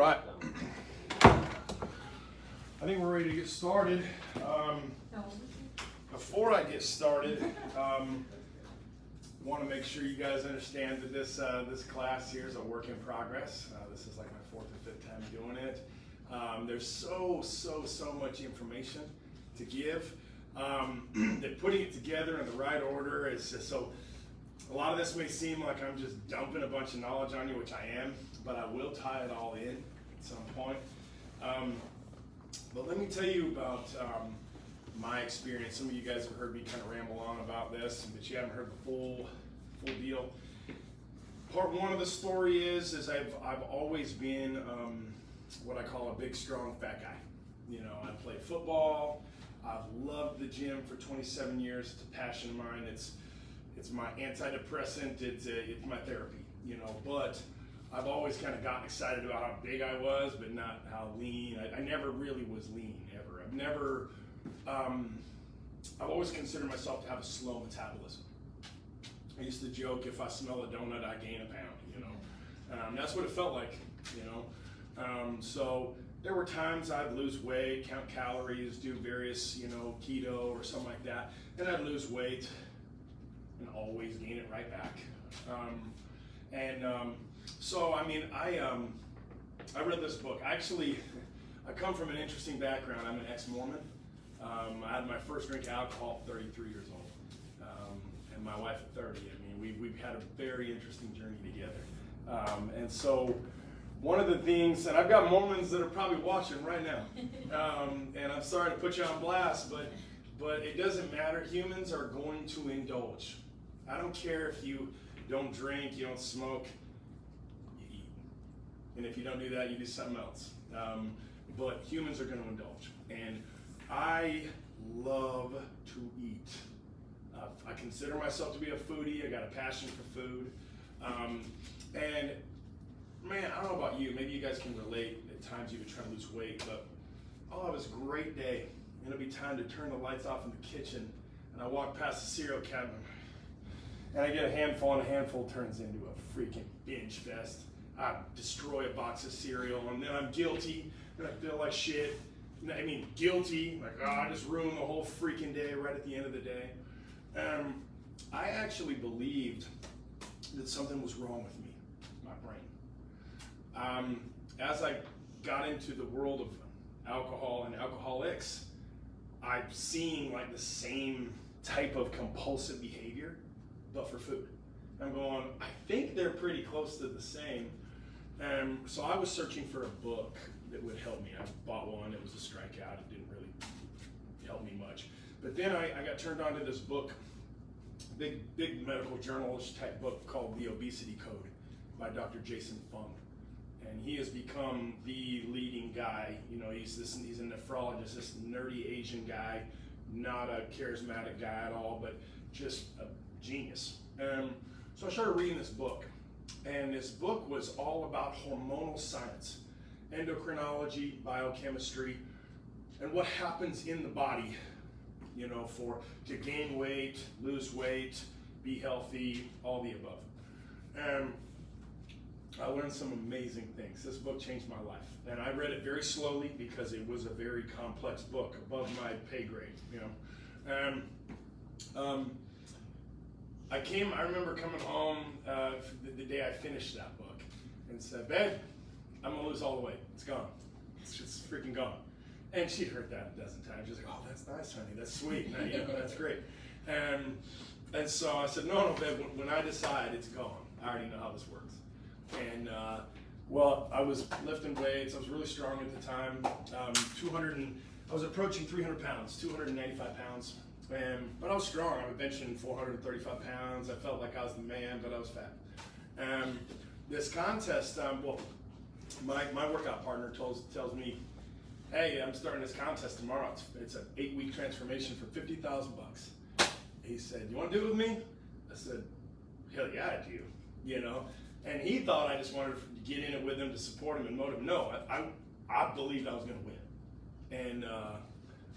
right. I think we're ready to get started. Before I get started, I want to make sure you guys understand that this class here is a work in progress. This is like my fourth or fifth time doing it. There's so much information to give. That putting it together in the right order is just so. A lot of this may seem like I'm just dumping a bunch of knowledge on you, which I am, but I will tie it all in at some point. But let me tell you about my experience. Some of you guys have heard me kind of ramble on about this, but you haven't heard the full deal. Part one of the story is I've always been what I call a big, strong, fat guy. You know, I played football. I've loved the gym for 27 years. It's a passion of mine. It's my antidepressant. It's my therapy. You know, but I've always kind of gotten excited about how big I was, but not how lean. I never really was lean ever. I've always considered myself to have a slow metabolism. I used to joke, if I smell a donut, I gain a pound. You know, that's what it felt like. You know, so there were times I'd lose weight, count calories, do various, you know, keto or something like that, and I'd lose weight and always gain it right back. So I mean, I read this book. I come from an interesting background. I'm an ex-Mormon. I had my first drink of alcohol at 33 years old, and my wife at 30. I mean, we've had a very interesting journey together. And so one of the things, and I've got Mormons that are probably watching right now, and I'm sorry to put you on blast, but it doesn't matter. Humans are going to indulge. I don't care if you don't drink, you don't smoke, you eat. And if you don't do that, you do something else. But humans are going to indulge. And I love to eat. I consider myself to be a foodie. I got a passion for food. And man, I don't know about you. Maybe you guys can relate. At times you've been trying to lose weight, but I'll have this great day. And it'll be time to turn the lights off in the kitchen. And I walk past the cereal cabinet. And I get a handful, and a handful turns into a freaking binge fest. I destroy a box of cereal, and then I'm guilty, and I feel like shit. I mean, guilty, like, oh, I just ruined the whole freaking day right at the end of the day. I actually believed that something was wrong with me, my brain. As I got into the world of alcohol and alcoholics, I'm seeing like the same type of compulsive behavior, but for food. I'm going, I think they're pretty close to the same. So I was searching for a book that would help me. I bought one, it was a strikeout, it didn't really help me much. But then I got turned on to this book, big medical journalist type book called The Obesity Code by Dr. Jason Fung. And he has become the leading guy. You know, he's a nephrologist, this nerdy Asian guy, not a charismatic guy at all, but just a genius. So I started reading this book, and this book was all about hormonal science, endocrinology, biochemistry, and what happens in the body, you know, to gain weight, lose weight, be healthy, all the above. I learned some amazing things. This book changed my life, and I read it very slowly because it was a very complex book, above my pay grade, you know. I remember coming home the day I finished that book and said, babe, I'm gonna lose all the weight. It's gone. It's just freaking gone. And she'd heard that a dozen times. She's like, oh, that's nice, honey. That's sweet. You know, that's great. And so I said, no, babe, when I decide it's gone, I already know how this works. And well, I was lifting weights. I was really strong at the time. I was approaching 300 pounds, 295 pounds. But I was strong. I was benching 435 pounds. I felt like I was the man, but I was fat. This contest, my workout partner tells me, hey, I'm starting this contest tomorrow. It's an 8-week transformation for $50,000. He said, you want to do it with me? I said, hell yeah, I do. You know? And he thought I just wanted to get in it with him to support him and motivate him. No, I believed I was going to win. And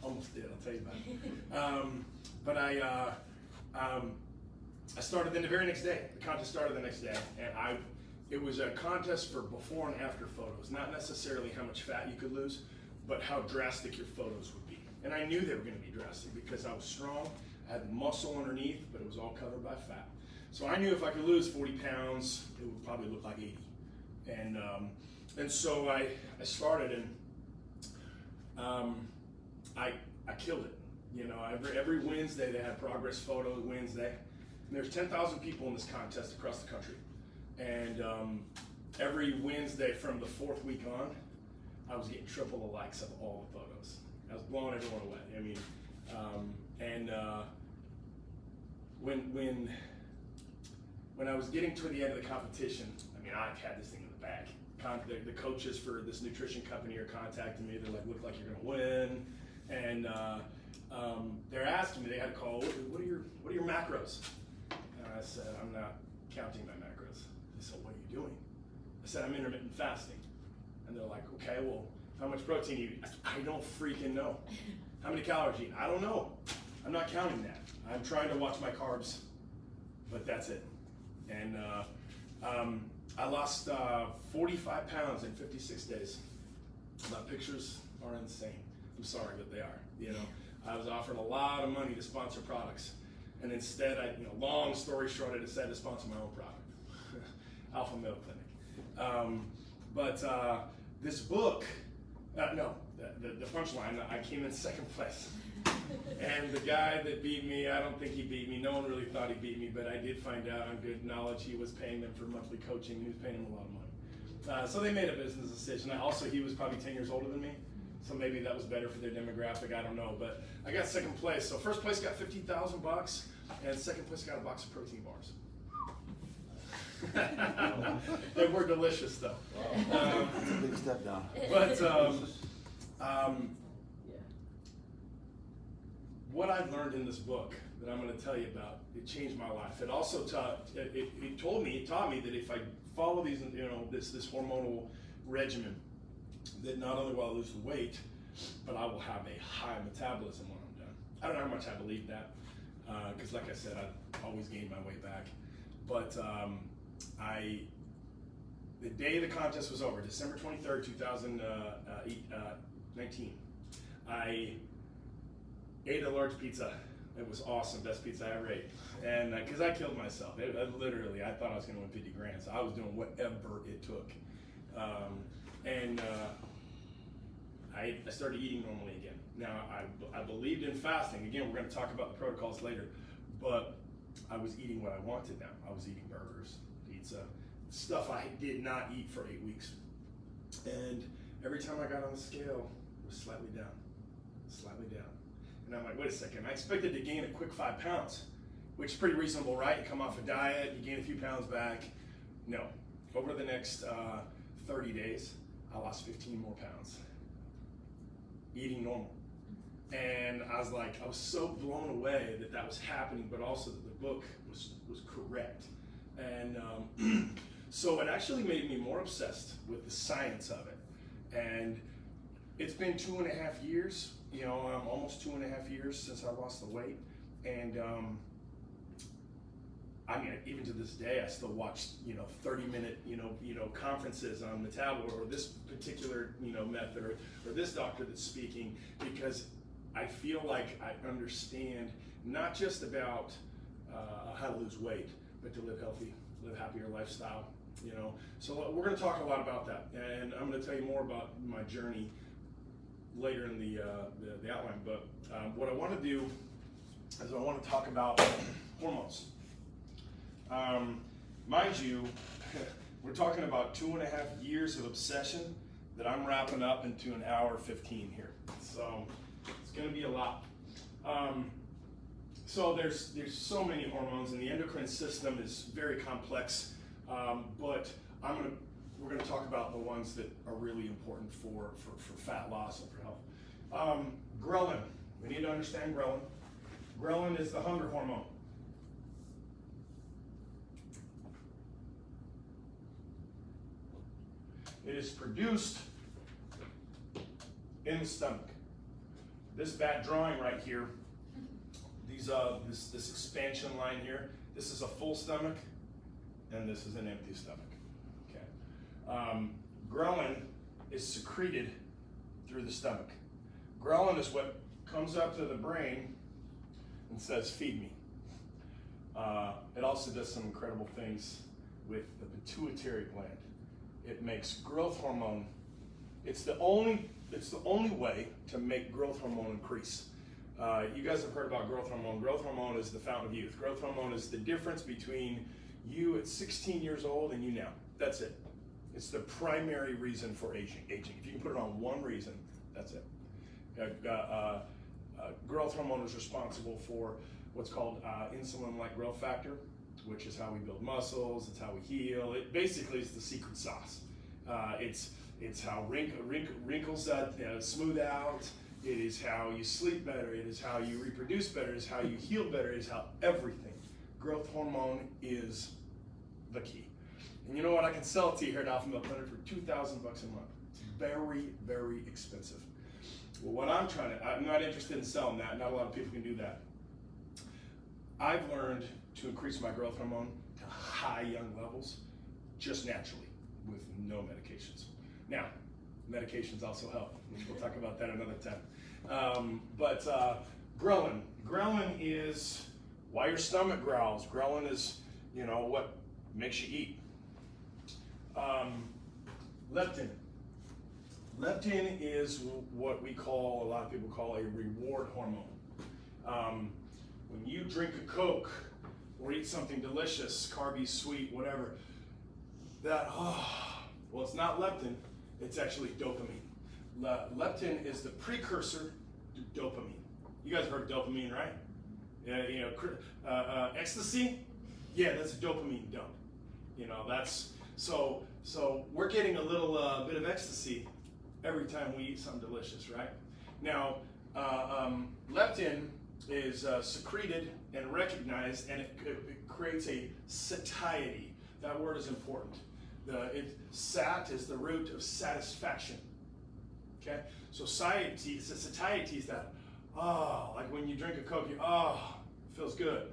almost did, I'll tell you about it. But I started then the very next day. The contest started the next day, and it was a contest for before and after photos, not necessarily how much fat you could lose, but how drastic your photos would be. And I knew they were going to be drastic because I was strong, I had muscle underneath, but it was all covered by fat. So I knew if I could lose 40 pounds, it would probably look like 80. And so I started, and I killed it. You know, every Wednesday they had progress photo Wednesday. And there's 10,000 people in this contest across the country. And every Wednesday from the 4th week on, I was getting triple the likes of all the photos. I was blowing everyone away. I mean, when I was getting to the end of the competition, I mean, I had this thing in the bag. The coaches for this nutrition company are contacting me. They're like, "Look like you're gonna win," and they're asking me. They had a call. What are your macros? And I said, "I'm not counting my macros." They said, "What are you doing?" I said, "I'm intermittent fasting." And they're like, "Okay, well, how much protein you eat?" I don't freaking know. How many calories you eat? I don't know. I'm not counting that. I'm trying to watch my carbs, but that's it. And I lost 45 pounds in 56 days. My pictures are insane. I'm sorry, but they are. You know, I was offered a lot of money to sponsor products, and instead, long story short, I decided to sponsor my own product, Alpha Male Clinic. But this book, the punchline, I came in 2nd place. And the guy that beat me, I don't think he beat me. No one really thought he beat me, but I did find out on good knowledge he was paying them for monthly coaching. He was paying them a lot of money. So they made a business decision. Also, he was probably 10 years older than me, so maybe that was better for their demographic. I don't know, but I got 2nd place. So 1st place got $50,000, and 2nd place got a box of protein bars. They were delicious, though. Wow. That's a big step down. But what I've learned in this book that I'm going to tell you about, it changed my life. It also taught me that if I follow these, this hormonal regimen, that not only will I lose the weight, but I will have a high metabolism when I'm done. I don't know how much I believe that, because like I said, I've always gained my weight back. But the day the contest was over, December 23rd, 2019, I ate a large pizza. It was awesome, best pizza I ever ate. And because I killed myself, literally, I thought I was going to win 50 grand, so I was doing whatever it took. I started eating normally again. Now, I believed in fasting. Again, we're going to talk about the protocols later, but I was eating what I wanted now. I was eating burgers, pizza, stuff I did not eat for 8 weeks. And every time I got on the scale, it was slightly down. And I'm like, wait a second, I expected to gain a quick 5 pounds, which is pretty reasonable, right? You come off a diet, you gain a few pounds back. No, over the next 30 days, I lost 15 more pounds, eating normal. And I was so blown away that was happening, but also that the book was correct. And so it actually made me more obsessed with the science of it. And it's been 2.5 years, almost 2.5 years since I lost the weight. And I mean, even to this day, I still watch, 30-minute, conferences on Metabo or this particular, method or this doctor that's speaking, because I feel like I understand not just about how to lose weight, but to live healthy, live happier lifestyle, So we're going to talk a lot about that, and I'm going to tell you more about my journey later in the outline. But what I want to do is I want to talk about hormones. Mind you, we're talking about 2.5 years of obsession that I'm wrapping up into an hour 15 here. So it's going to be a lot. So there's so many hormones, and the endocrine system is very complex. But we're going to talk about the ones that are really important for fat loss and for health. Ghrelin. We need to understand ghrelin. Ghrelin is the hunger hormone. It is produced in the stomach. This bad drawing right here, this expansion line here, this is a full stomach, and this is an empty stomach. Ghrelin is secreted through the stomach. Ghrelin is what comes up to the brain and says, feed me. It also does some incredible things with the pituitary gland. It makes growth hormone. It's the only way to make growth hormone increase. You guys have heard about growth hormone. Growth hormone is the fountain of youth. Growth hormone is the difference between you at 16 years old and you now. That's it. It's the primary reason for aging. If you can put it on one reason, that's it. Growth hormone is responsible for what's called insulin-like growth factor, which is how we build muscles. It's how we heal. It basically is the secret sauce. It's how wrinkles smooth out. It is how you sleep better. It is how you reproduce better. It is how you heal better. It is how everything. Growth hormone is the key. And you know what? I can sell it to you here at Alpha Milk Clinic for $2,000 a month. It's very, very expensive. Well, I'm not interested in selling that. Not a lot of people can do that. I've learned to increase my growth hormone to high young levels just naturally with no medications. Now, medications also help. We'll talk about that another time. But ghrelin. Ghrelin is why your stomach growls. Ghrelin is, what makes you eat. Leptin. Leptin is what a lot of people call a reward hormone. When you drink a Coke or eat something delicious, carby, sweet, whatever, it's not leptin, it's actually dopamine. Leptin is the precursor to dopamine. You guys heard dopamine, right? Ecstasy? Yeah, that's a dopamine dump. So we're getting a little bit of ecstasy every time we eat something delicious, right? Now, leptin is secreted and recognized, and it creates a satiety. That word is important. Sat is the root of satisfaction. Okay, so satiety is that, like when you drink a Coke, it feels good.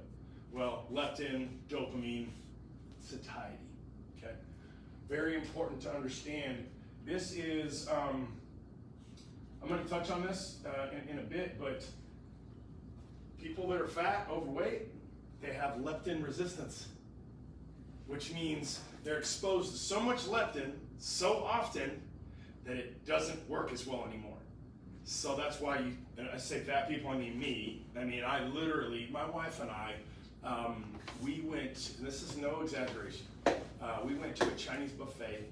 Well, leptin, dopamine, satiety. Okay, very important to understand. This is, I'm going to touch on this in a bit, but people that are fat, overweight, they have leptin resistance, which means they're exposed to so much leptin so often that it doesn't work as well anymore. So that's why and I say fat people, I mean me. I literally, my wife and I, we went, and this is no exaggeration, we went to a Chinese buffet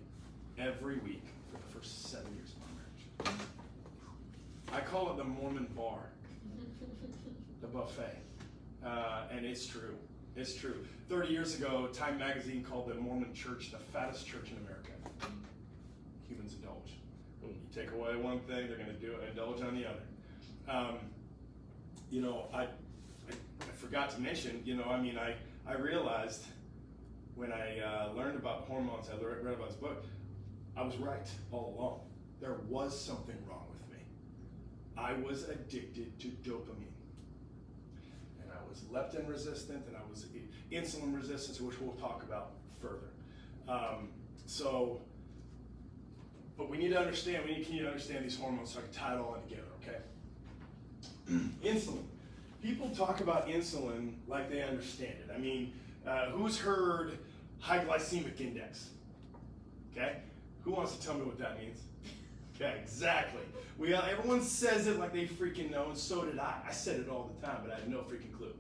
every week for the first 7 years of my marriage. I call it the Mormon bar, the buffet, and it's true. It's true. 30 years ago, Time magazine called the Mormon church the fattest church in America. Humans indulge. When you take away one thing, they're going to indulge on the other. I forgot to mention, I realized when I learned about hormones, I read about this book, I was right all along. There was something wrong with me. I was addicted to dopamine. And I was leptin resistant, and I was insulin resistant, which we'll talk about further. But we need to understand, we need to understand these hormones so I can tie it all in together, okay? Insulin. People talk about insulin like they understand it. Who's heard high glycemic index? Okay? Who wants to tell me what that means? Okay, exactly. Everyone says it like they freaking know, and so did I. I said it all the time, but I had no freaking clue.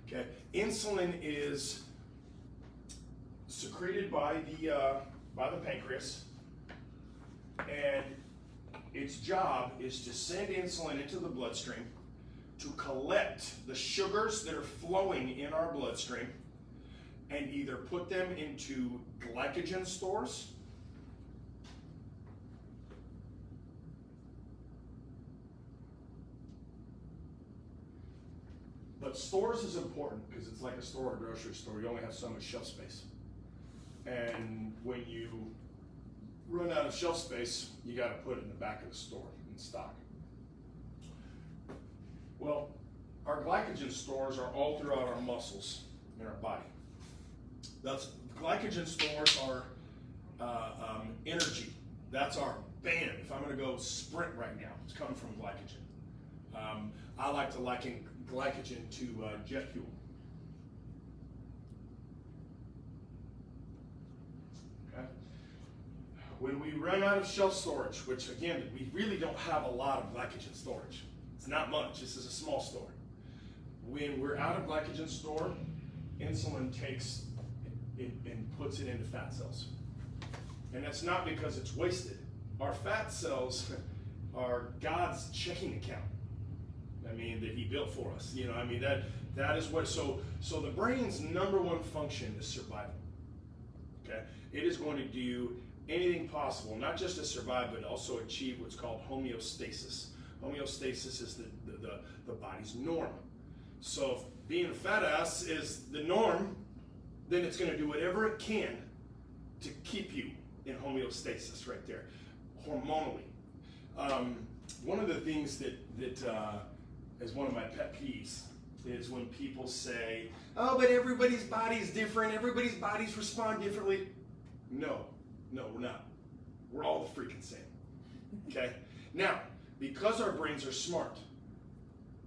Okay? Insulin is secreted by the pancreas, and its job is to send insulin into the bloodstream to collect the sugars that are flowing in our bloodstream and either put them into glycogen stores but stores is important because it's like a store or a grocery store. You only have so much shelf space. And when you run out of shelf space, you got to put it in the back of the store in stock. Well, our glycogen stores are all throughout our muscles in our body. Glycogen stores energy. That's our bam. If I'm going to go sprint right now, it's coming from glycogen. I like to liken glycogen to jet fuel. Okay. When we run out of shelf storage, which again, we really don't have a lot of glycogen storage. It's not much. This is a small store. When we're out of glycogen store, insulin takes it and puts it into fat cells. And that's not because it's wasted. Our fat cells are God's checking account. I mean, that he built for us. You know, I mean, that is what, so the brain's number one function is survival. Okay? It is going to do anything possible, not just to survive, but also achieve what's called homeostasis. Homeostasis is the body's norm. So if being a fat ass is the norm, then it's going to do whatever it can to keep you in homeostasis right there, hormonally. One of the things that is one of my pet peeves is when people say, oh, but everybody's body's different, everybody's bodies respond differently. No, we're not. We're all the freaking same. Okay? Now, because our brains are smart,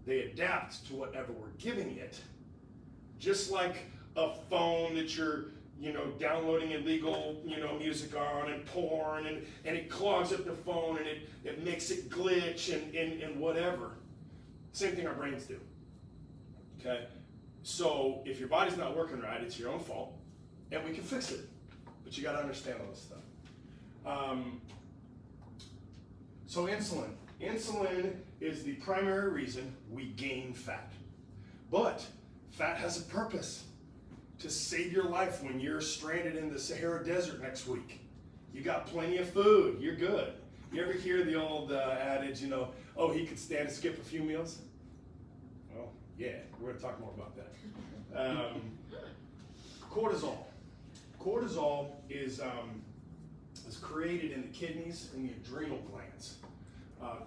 they adapt to whatever we're giving it, just like a phone that you're downloading illegal, music on and porn, and it clogs up the phone and it makes it glitch and whatever. Same thing our brains do. Okay? So if your body's not working right, it's your own fault, and we can fix it. But you got to understand all this stuff. So insulin. Insulin is the primary reason we gain fat. But fat has a purpose. To save your life when you're stranded in the Sahara Desert next week. You got plenty of food, you're good. You ever hear the old adage, oh, he could stand to skip a few meals? Well, yeah, we're going to talk more about that. Cortisol. Cortisol is created in the kidneys and the adrenal glands.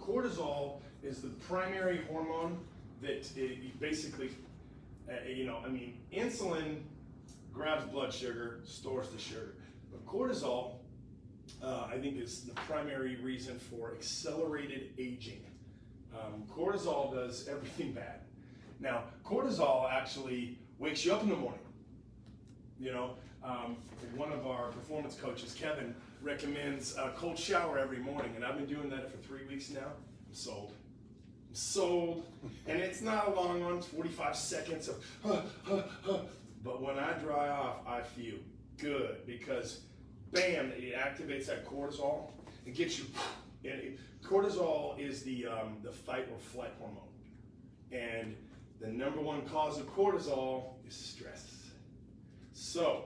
Cortisol is the primary hormone that basically, insulin grabs blood sugar, stores the sugar. But cortisol, I think, is the primary reason for accelerated aging. Cortisol does everything bad. Now, cortisol actually wakes you up in the morning. One of our performance coaches, Kevin, recommends a cold shower every morning, and I've been doing that for 3 weeks now. I'm sold. And it's not a long one, 45 seconds of, but when I dry off, I feel good because, bam, it activates that cortisol and gets you. Cortisol is the fight or flight hormone, and the number one cause of cortisol is stress. So,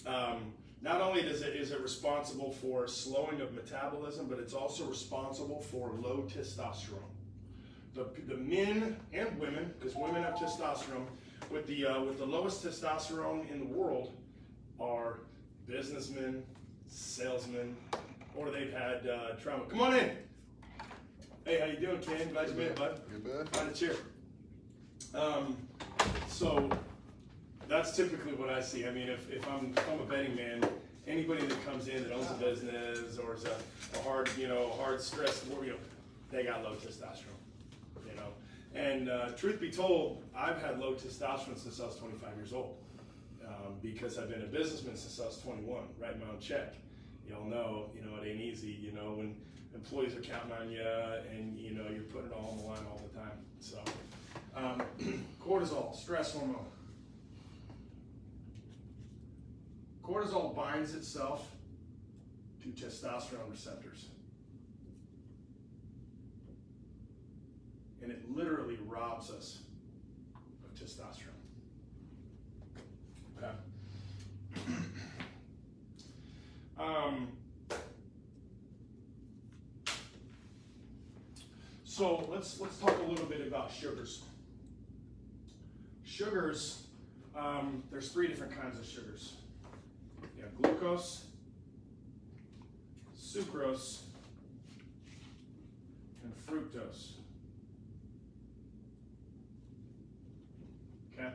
not only is it responsible for slowing of metabolism, but it's also responsible for low testosterone. The men and women, because women have testosterone, with the lowest testosterone in the world are businessmen, salesmen, or they've had trauma. Come on in. Hey, how you doing, Ken? Glad you made it, bud. Good, bud. Find a chair. So that's typically what I see. I mean, if I'm a betting man, anybody that comes in that owns a business or is a hard stress, they got low testosterone. And truth be told, I've had low testosterone since I was 25 years old because I've been a businessman since I was 21, writing my own check. Y'all know, it ain't easy, when employees are counting on you and, you're putting it all on the line all the time. So, cortisol, stress hormone. Cortisol binds itself to testosterone receptors. And it literally robs us of testosterone. Okay. So let's talk a little bit about sugars. Sugars, there's 3 different kinds of sugars. You have glucose, sucrose, and fructose. Okay.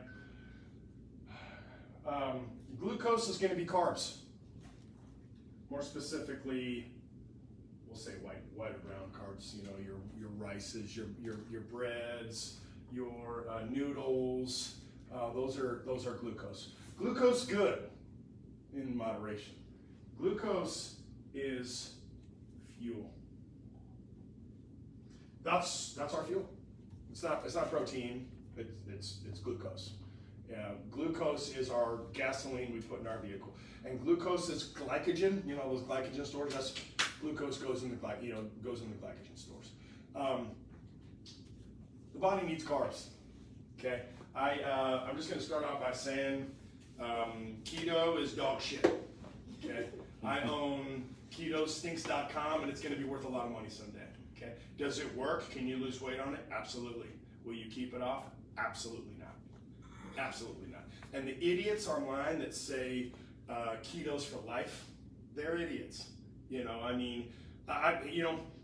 Glucose is going to be carbs. more specifically, we'll say white or brown carbs. You know, your rices, your breads, your noodles. Those are glucose. Glucose good in moderation. Glucose is fuel. That's our fuel. It's not protein. It's glucose. Glucose is our gasoline we put in our vehicle, and glucose is glycogen. You know those glycogen stores. That's glucose goes in the glycogen stores. The body needs carbs. Okay, I'm just going to start off by saying keto is dog shit. Okay, I own ketostinks.com, and it's going to be worth a lot of money someday. Okay, does it work? Can you lose weight on it? Absolutely. Will you keep it off? Absolutely not. Absolutely not. And the idiots online that say ketos for life, they're idiots. You know, I mean,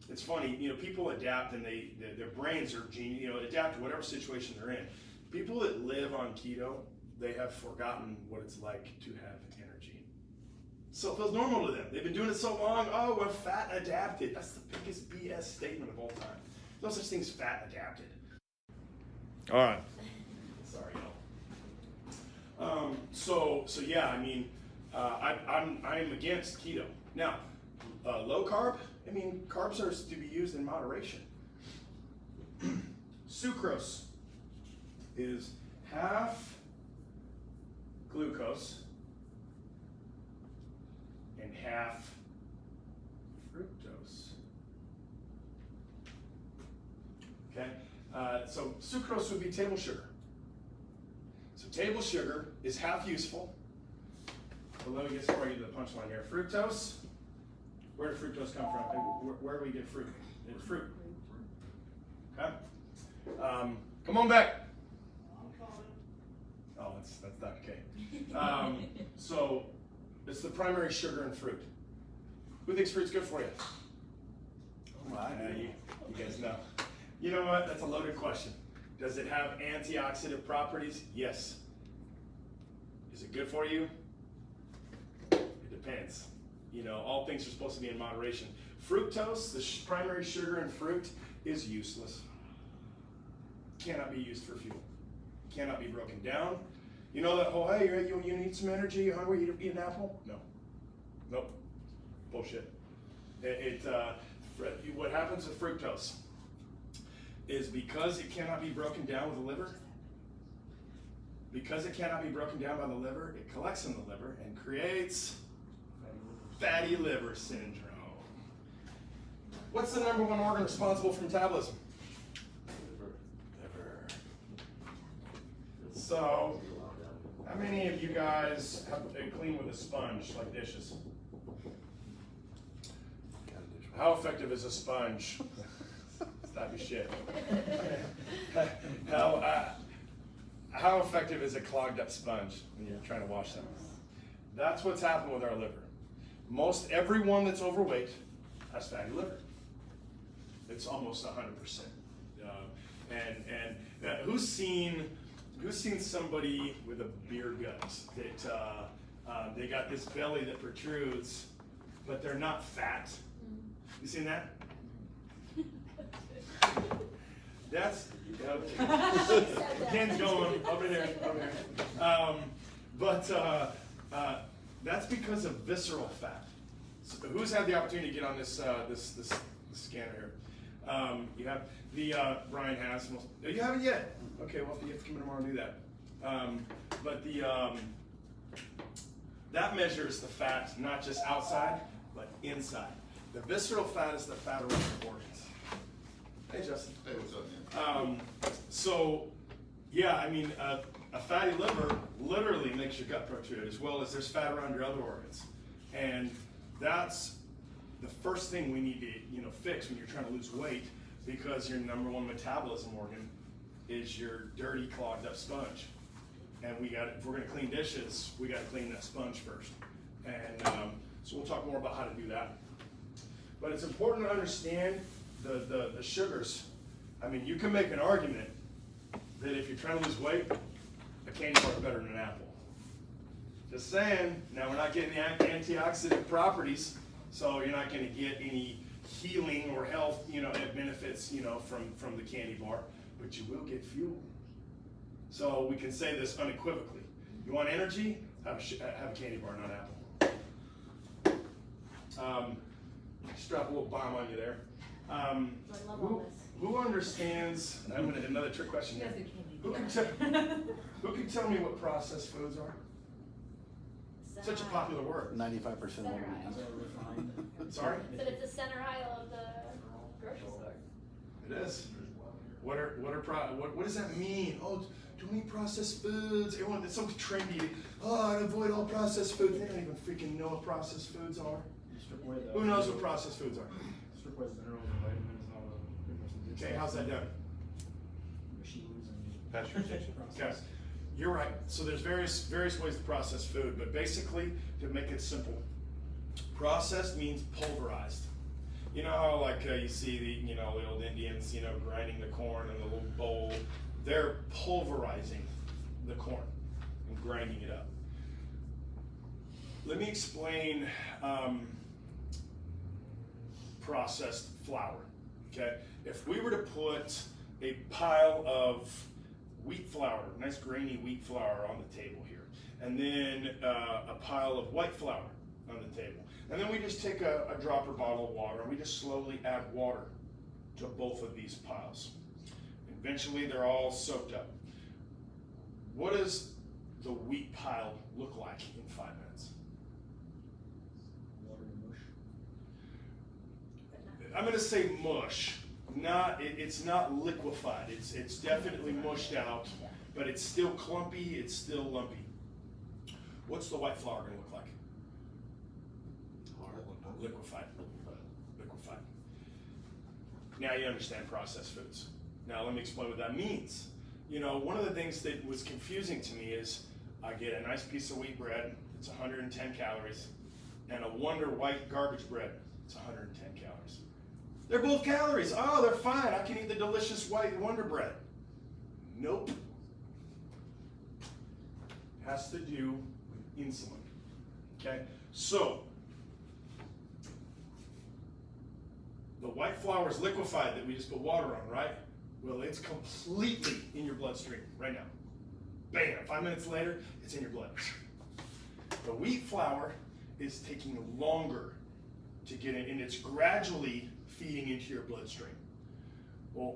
it's funny. You know, people adapt, and their brains are genius. You know, adapt to whatever situation they're in. People that live on keto, they have forgotten what it's like to have energy. So it feels normal to them. They've been doing it so long. Oh, we're fat adapted. That's the biggest BS statement of all time. No such thing as fat adapted. All right. Sorry, y'all. So yeah, I mean, I'm against keto. Now, low carb. I mean, carbs are to be used in moderation. Sucrose is half glucose and half fructose. Okay, so sucrose would be table sugar. So table sugar is half useful. But let me get started to the punchline here. Fructose. Where did fructose come from? Where do we get fruit? It's fruit. Okay. Come on back. Oh, that's not okay. So it's the primary sugar in fruit. Who thinks fruit's good for you? You guys know. You know what? That's a loaded question. Does it have antioxidant properties? Yes. Is it good for you? It depends. You know, all things are supposed to be in moderation. Fructose, the primary sugar in fruit, is useless. Cannot be used for fuel. Cannot be broken down. You know that whole, hey, you need some energy, you're hungry, you eat an apple? No. Nope. Bullshit. What happens with fructose is because it cannot be broken down with the liver, it collects in the liver and creates fatty liver syndrome. What's the number one organ responsible for metabolism? Liver. So, how many of you guys have to clean with a sponge, like dishes? How effective is a sponge? Stop your shit. How effective is a clogged up sponge when you're trying to wash them? That's what's happened with our liver. Most everyone that's overweight has fatty liver. It's almost 100%. Who's seen somebody with a beer gut that they got this belly that protrudes, but they're not fat? You seen that? That's okay. Ken's going over there. That's because of visceral fat. So who's had the opportunity to get on this scanner here? You have the Brian has. You haven't yet. Okay, well you have to come in tomorrow and do that. That measures the fat not just outside but inside. The visceral fat is the fat around the organs. Hey Justin. Hey, what's up, man? A fatty liver literally makes your gut protrude, as well as there's fat around your other organs, and that's the first thing we need to fix when you're trying to lose weight, because your number one metabolism organ is your dirty, clogged up sponge, and if we're going to clean dishes, we got to clean that sponge first, and so we'll talk more about how to do that. But it's important to understand the sugars. I mean, you can make an argument that if you're trying to lose weight, a candy bar is better than an apple. Just saying. Now we're not getting the antioxidant properties, so you're not going to get any healing or health, benefits, from the candy bar, but you will get fuel. So we can say this unequivocally. You want energy? Have a candy bar, not apple. Just drop a little bomb on you there. I love all this. Who understands? I'm gonna another trick question You here. guys are kidding me. Who can tell me what processed foods are? Such a popular word. 95% of Center them. Sorry? But it's the center aisle of the grocery store. It is. What does that mean? Oh, don't eat processed foods. Everyone, it's so trendy. Oh, I avoid all processed foods. They don't even freaking know what processed foods are. Who knows what processed foods are? Strip away the minerals and vitamins and all the good person. Okay, how's that done? Machines and Pasteurization. Okay, process. you're right. So there's various ways to process food, but basically, to make it simple, processed means pulverized. You know how you see the old Indians grinding the corn in a little bowl. They're pulverizing the corn and grinding it up. Let me explain processed flour. Okay, if we were to put a pile of wheat flour, nice grainy wheat flour on the table here, and then a pile of white flour on the table, and then we just take a dropper bottle of water and we just slowly add water to both of these piles. Eventually they're all soaked up. What does the wheat pile look like in 5 minutes? Water and mush. I'm going to say mush. It's not liquefied. It's definitely mushed out, but it's still clumpy. It's still lumpy. What's the white flour going to look like? Liquefied. Liquefied. Now you understand processed foods. Now let me explain what that means. One of the things that was confusing to me is I get a nice piece of wheat bread, it's 110 calories, and a Wonder White garbage bread, it's 110 calories. They're both calories. Oh, they're fine. I can eat the delicious white Wonder Bread. Nope. Has to do with insulin. Okay? So, the white flour is liquefied that we just put water on, right? Well, it's completely in your bloodstream right now. Bam! 5 minutes later, it's in your blood. The wheat flour is taking longer to get in, and it's gradually feeding into your bloodstream. Well,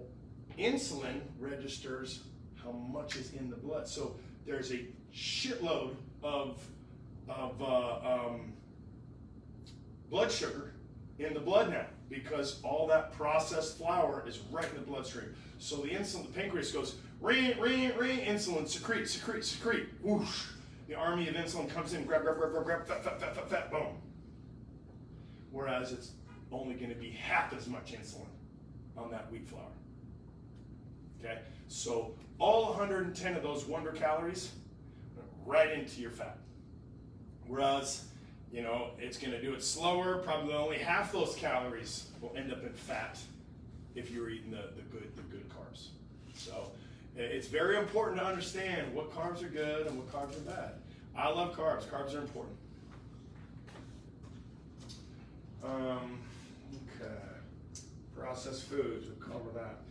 insulin registers how much is in the blood. So there's a shitload of blood sugar in the blood now, because all that processed flour is right in the bloodstream. So the pancreas goes, ring, ring, ring, insulin, secrete, secrete, secrete, whoosh. The army of insulin comes in, grab, grab, grab, grab, grab, fat, fat, fat, fat, fat, boom. Whereas it's only going to be half as much insulin on that wheat flour. Okay, so all 110 of those wonder calories right into your fat. Whereas, it's going to do it slower. Probably only half those calories will end up in fat if you're eating the good carbs. So it's very important to understand what carbs are good and what carbs are bad. I love carbs. Carbs are important. Okay. Processed foods, we'll cover that.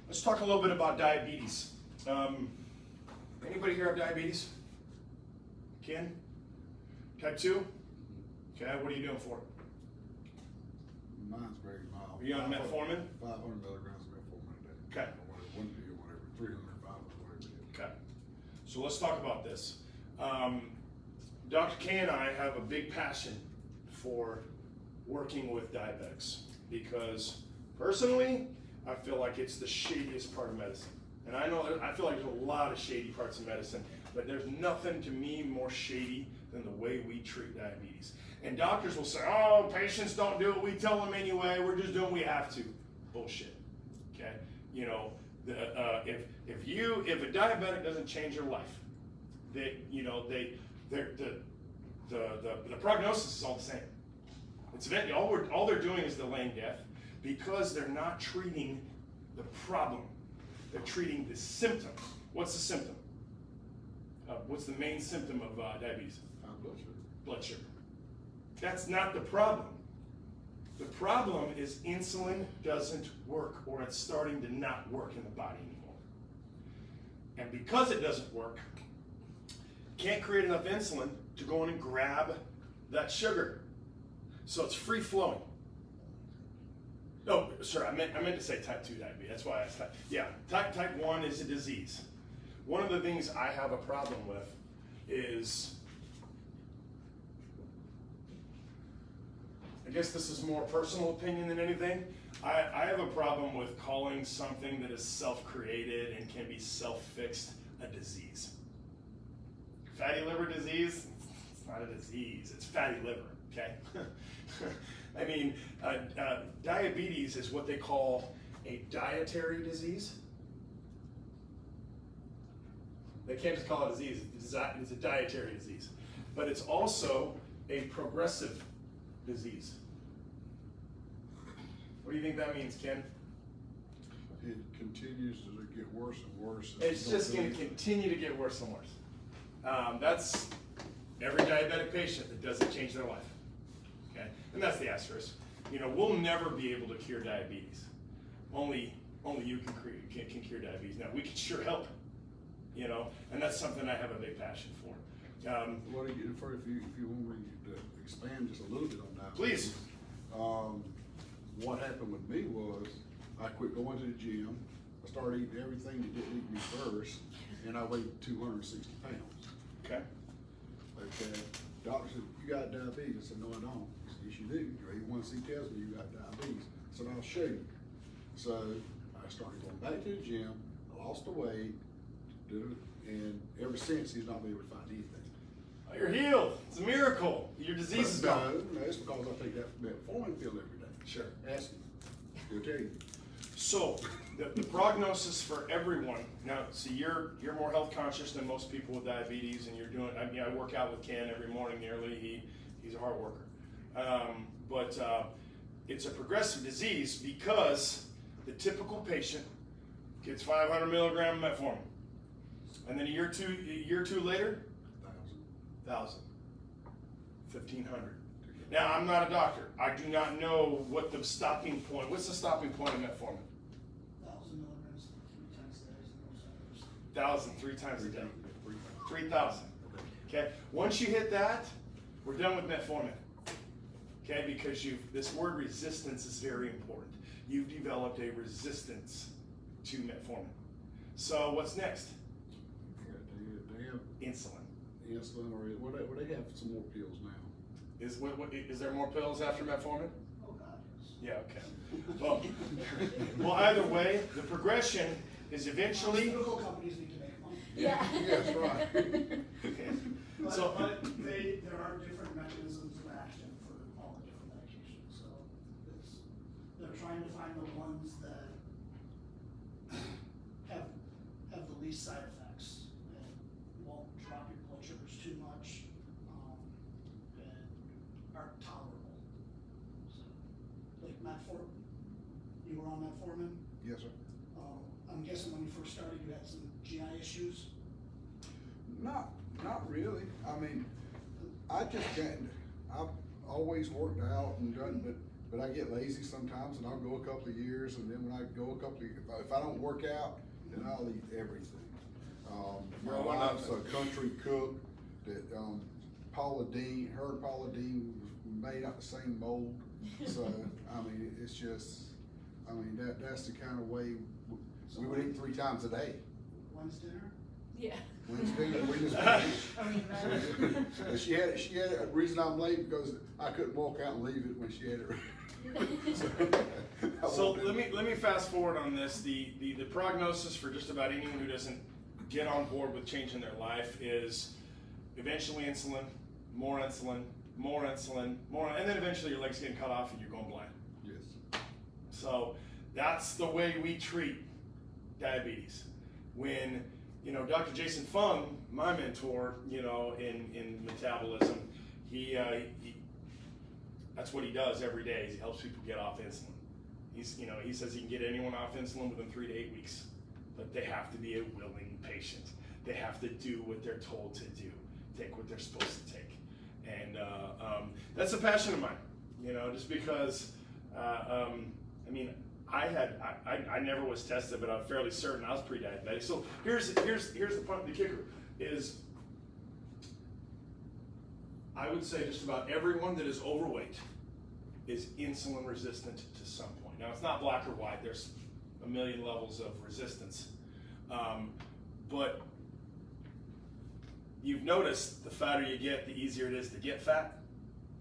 Let's talk a little bit about diabetes. Anybody here have diabetes? Ken? Type 2? Okay, what are you doing for it? Mine's very mild. Are you on metformin? 500 milligrams of metformin a day. Okay. Or one day or whatever, 300, 500, whatever it is. Okay, so let's talk about this. Dr. K and I have a big passion for working with diabetics because personally, I feel like it's the shadiest part of medicine. And I feel like there's a lot of shady parts of medicine, but there's nothing to me more shady than the way we treat diabetes. And doctors will say, oh, patients don't do what we tell them anyway, we're just doing what we have to. Bullshit, okay? If a diabetic doesn't change your life, the prognosis is all the same. It's eventually, all they're doing is delaying death, because they're not treating the problem. They're treating the symptom. What's the symptom? What's the main symptom of diabetes? High blood sugar. Blood sugar. That's not the problem. The problem is insulin doesn't work, or it's starting to not work in the body anymore. And because it doesn't work, can't create enough insulin to go in and grab that sugar. So it's free flowing. Oh, sorry, I meant to say type 2 diabetes. That's why I said, yeah, type 1 is a disease. One of the things I have a problem with is, I guess this is more personal opinion than anything. I have a problem with calling something that is self-created and can be self-fixed a disease. Fatty liver disease, it's not a disease, it's fatty liver, okay? I mean, diabetes is what they call a dietary disease. They can't just call it a disease, it's a dietary disease. But it's also a progressive disease. What do you think that means, Ken? It continues to get worse and worse. It's just going to continue to get worse and worse. That's every diabetic patient that doesn't change their life. Okay, and that's the asterisk. You know, we'll never be able to cure diabetes. Only you can cure diabetes. Now we can sure help. You know, and that's something I have a big passion for. What do you, if you want me to expand just a little bit on that? Please. What happened with me was I quit going to the gym. I started eating everything that didn't eat me first, and I weighed 260 pounds. Okay. Okay. Doctor said, "You got diabetes." I said, "No, I don't." He said, "Yes, you do. Your A1C tells me you got diabetes." I said, "I'll show you." So I started going back to the gym. I lost the weight, and ever since he's not been able to find anything. Oh, you're healed. It's a miracle. Your disease is gone. No, it's because I take that metformin pill every day. Sure. Ask him. He'll tell you. So the prognosis for everyone. Now, see, you're more health conscious than most people with diabetes, and you're doing. I mean, I work out with Ken every morning nearly. He's a hard worker. But it's a progressive disease because the typical patient gets 500 milligram metformin, and then a year or two later, 1,000, 1,500. Now, I'm not a doctor. I do not know what the stopping point. What's the stopping point of metformin? 1,000 milligrams 3 times a day. No centers. 1,000 3 times a day. 3,000. Okay. Once you hit that, we're done with metformin. Okay, because this word resistance is very important. You've developed a resistance to metformin. So what's next? They have Insulin. insulin, or they have some more pills now. Is there more pills after metformin? Oh, God, yes. Yeah, okay. Well, either way, the progression is eventually. Pharmaceutical companies need to make money. Yeah. Yes, right. But there are different mechanisms of action for all the different medications, so they're trying to find the ones that have the least side effects and won't drop your blood sugars too much, and are tolerable. So, like metformin, you were on metformin? Yes, sir. I'm guessing when you first started, you had some GI issues? Not really. I mean, I've always worked out and done, but I get lazy sometimes, and I'll go a couple of years, and then when I go a couple of, if I don't work out, then I'll eat everything. My wife's a country cook that, Paula Dean, her and Paula Dean was made out the same mold. So, I mean, it's just, I mean, that's the kind of way we would eat 3 times a day. When's dinner? Yeah. Wednesday, we just I mean, But she had a reason I'm late because I couldn't walk out and leave it when she had it. So let me fast forward on this. The prognosis for just about anyone who doesn't get on board with changing their life is eventually insulin, more insulin, more insulin, more, and then eventually your legs getting cut off and you're going blind. Yes. So that's the way we treat diabetes. When, you know, Dr. Jason Fung, my mentor, you know, in metabolism, he that's what he does every day. He helps people get off insulin. He says he can get anyone off insulin within 3 to 8 weeks, but they have to be a willing patient. They have to do what they're told to do, take what they're supposed to take. And that's a passion of mine, just because, I never was tested, but I'm fairly certain I was pre-diabetic. So here's the point, the kicker is, I would say just about everyone that is overweight is insulin resistant to some point. Now, it's not black or white. There's a million levels of resistance. But you've noticed the fatter you get, the easier it is to get fat.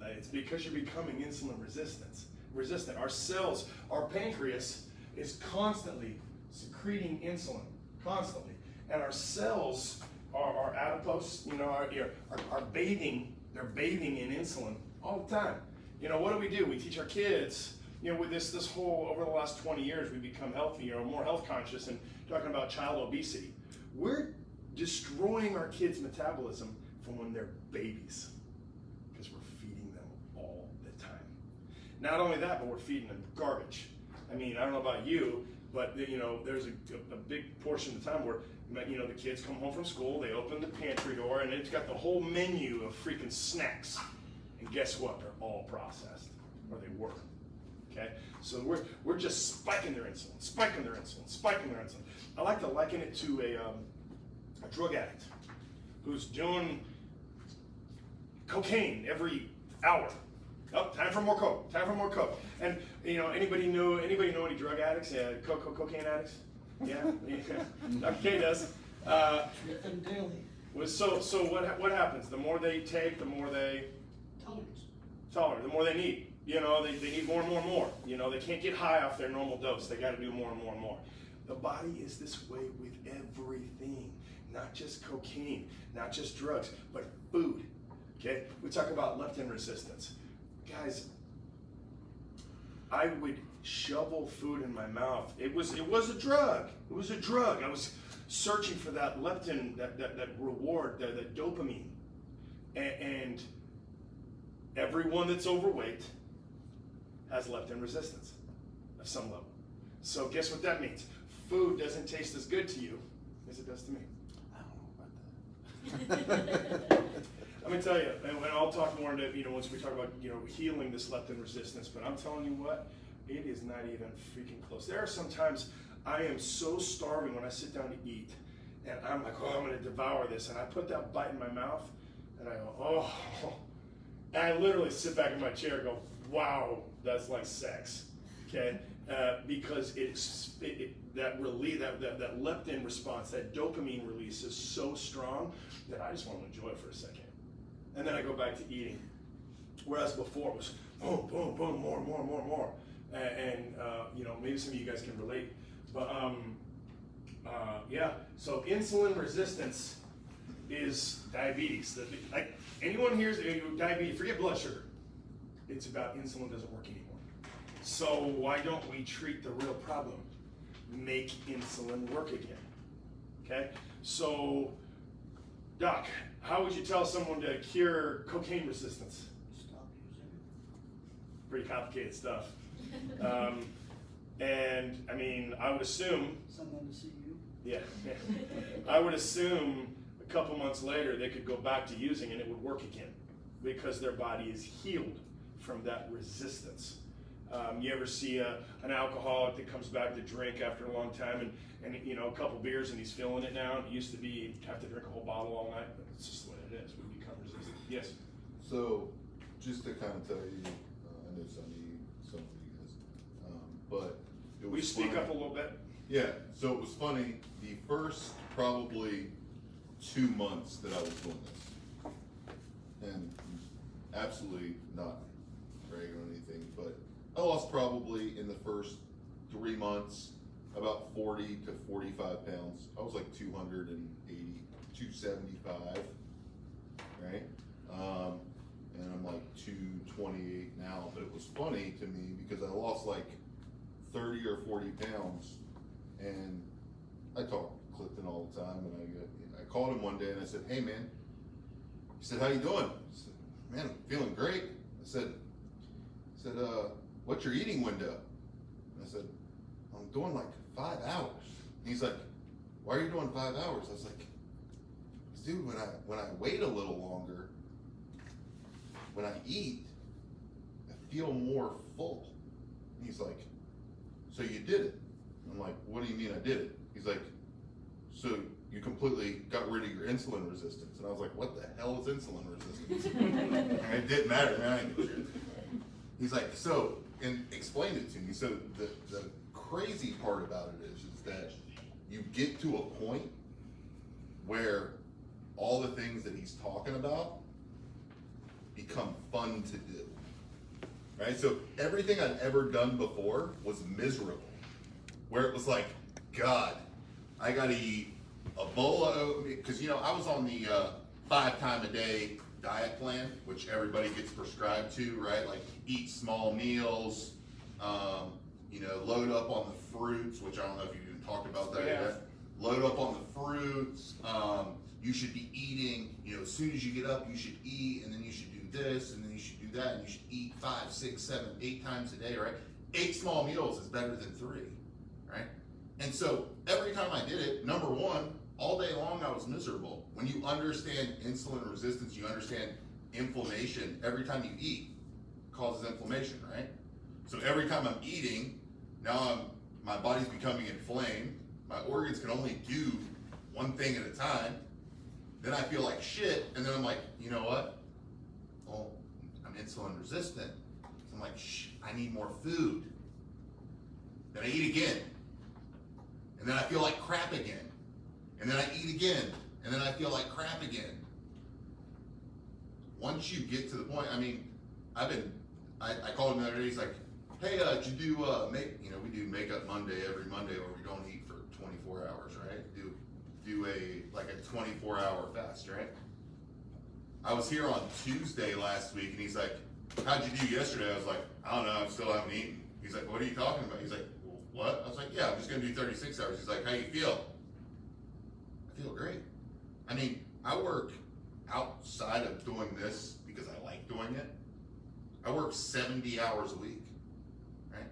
It's because you're becoming insulin resistant. Our cells, our pancreas is constantly secreting insulin, constantly. And our cells are adipose, are bathing, they're bathing in insulin all the time. What do? We teach our kids, with this whole, over the last 20 years, we've become healthier, more health conscious, and talking about child obesity. We're destroying our kids' metabolism from when they're babies, because we're feeding them all the time. Not only that, but we're feeding them garbage. I don't know about you, but there's a big portion of the time where the kids come home from school, they open the pantry door, and it's got the whole menu of freaking snacks. And guess what? They're all processed, or they were. Okay, so we're just spiking their insulin. I like to liken it to a drug addict who's doing cocaine every hour. Oh, time for more coke. And anybody know any drug addicts? Yeah, cocaine addicts. Yeah, Dr. K does. Treat them daily. So what happens? The more they take, the more they tolerate. The more they need. They need more and more and more. They can't get high off their normal dose. They got to do more and more and more. The body is this way with everything, not just cocaine, not just drugs, but food. Okay, we talk about leptin resistance, guys. I would shovel food in my mouth. It was a drug. I was searching for that leptin, that reward, that dopamine, and everyone that's overweight has leptin resistance of some level. So guess what that means? Food doesn't taste as good to you as it does to me. I don't know about that. Let me tell you, and I'll talk more into, once we talk about, healing this leptin resistance, but I'm telling you what, it is not even freaking close. There are some times I am so starving when I sit down to eat, and I'm like, I'm going to devour this, and I put that bite in my mouth, and I go, oh, and I literally sit back in my chair and go, wow, that's like sex, okay? Because that leptin response, that dopamine release is so strong that I just want to enjoy it for a second. And then I go back to eating. Whereas before it was boom, boom, boom, more. And maybe some of you guys can relate. But so insulin resistance is diabetes. Like anyone here's diabetes, forget blood sugar. It's about insulin doesn't work anymore. So why don't we treat the real problem? Make insulin work again. Okay? So, Doc, how would you tell someone to cure cocaine resistance? Stop using it. Pretty complicated stuff. And I would assume, Someone to see you. yeah, I would assume a couple months later they could go back to using it and it would work again because their body is healed from that resistance. You ever see an alcoholic that comes back to drink after a long time and a couple beers and he's feeling it now? It used to be he'd have to drink a whole bottle all night, but it's just the way it is. We become resistant. Yes? So, just to kind of tell you, I know some of you guys, but it was Will you speak funny. up a little bit? Yeah, so it was funny, the first probably 2 months that I was doing this, and absolutely not bragging on anything, but I lost probably in the first 3 months about 40 to 45 pounds. I was like 280, 275, right? And I'm like 228 now, but it was funny to me because I lost like 30 or 40 pounds, and I talk to Clifton all the time, and I called him one day and I said, hey man, he said, how you doing? I said, man, I'm feeling great. I said, what's your eating window? I said, said, I'm doing like 5 hours. And he's like, why are you doing 5 hours? I was like, dude, when I wait a little longer, when I eat, I feel more full. And he's like, so you did it. I'm like, what do you mean I did it? He's like, so you completely got rid of your insulin resistance. And I was like, what the hell is insulin resistance? And it didn't matter, man. I didn't give a shit. He's like, so, and explained it to me. So the crazy part about it is that you get to a point where all the things that he's talking about become fun to do. Right? So everything I'd ever done before was miserable. Where it was like, God, I gotta eat a bowl of oatmeal, because I was on the 5 time a day diet plan, which everybody gets prescribed to, right? Like eat small meals, load up on the fruits, which I don't know if you even talked about that yet. Load up on the fruits. You should be eating, as soon as you get up, you should eat, and then you should do this, and then you should do that, and you should eat 5, 6, 7, 8 times a day, right? 8 small meals is better than 3, right? And so every time I did it, number one, all day long I was miserable. When you understand insulin resistance, you understand inflammation. Every time you eat causes inflammation, right? So every time I'm eating, now my body's becoming inflamed. My organs can only do one thing at a time. Then I feel like shit, and then I'm like, you know what? Well, I'm insulin resistant. So I'm like, I need more food. Then I eat again. And then I feel like crap again. And then I eat again. And then I feel like crap again. Once you get to the point, I called him the other day, he's like, hey, did you do, we do Makeup Monday every Monday where we don't eat for 24 hours, right? Do a 24-hour fast, right? I was here on Tuesday last week, and he's like, how'd you do yesterday? I was like, I don't know, I still haven't eaten. He's like, what are you talking about? He's like, well, what? I was like, yeah, I'm just gonna do 36 hours. He's like, how you feel? I feel great. I work outside of doing this because I like doing it. I work 70 hours a week, right?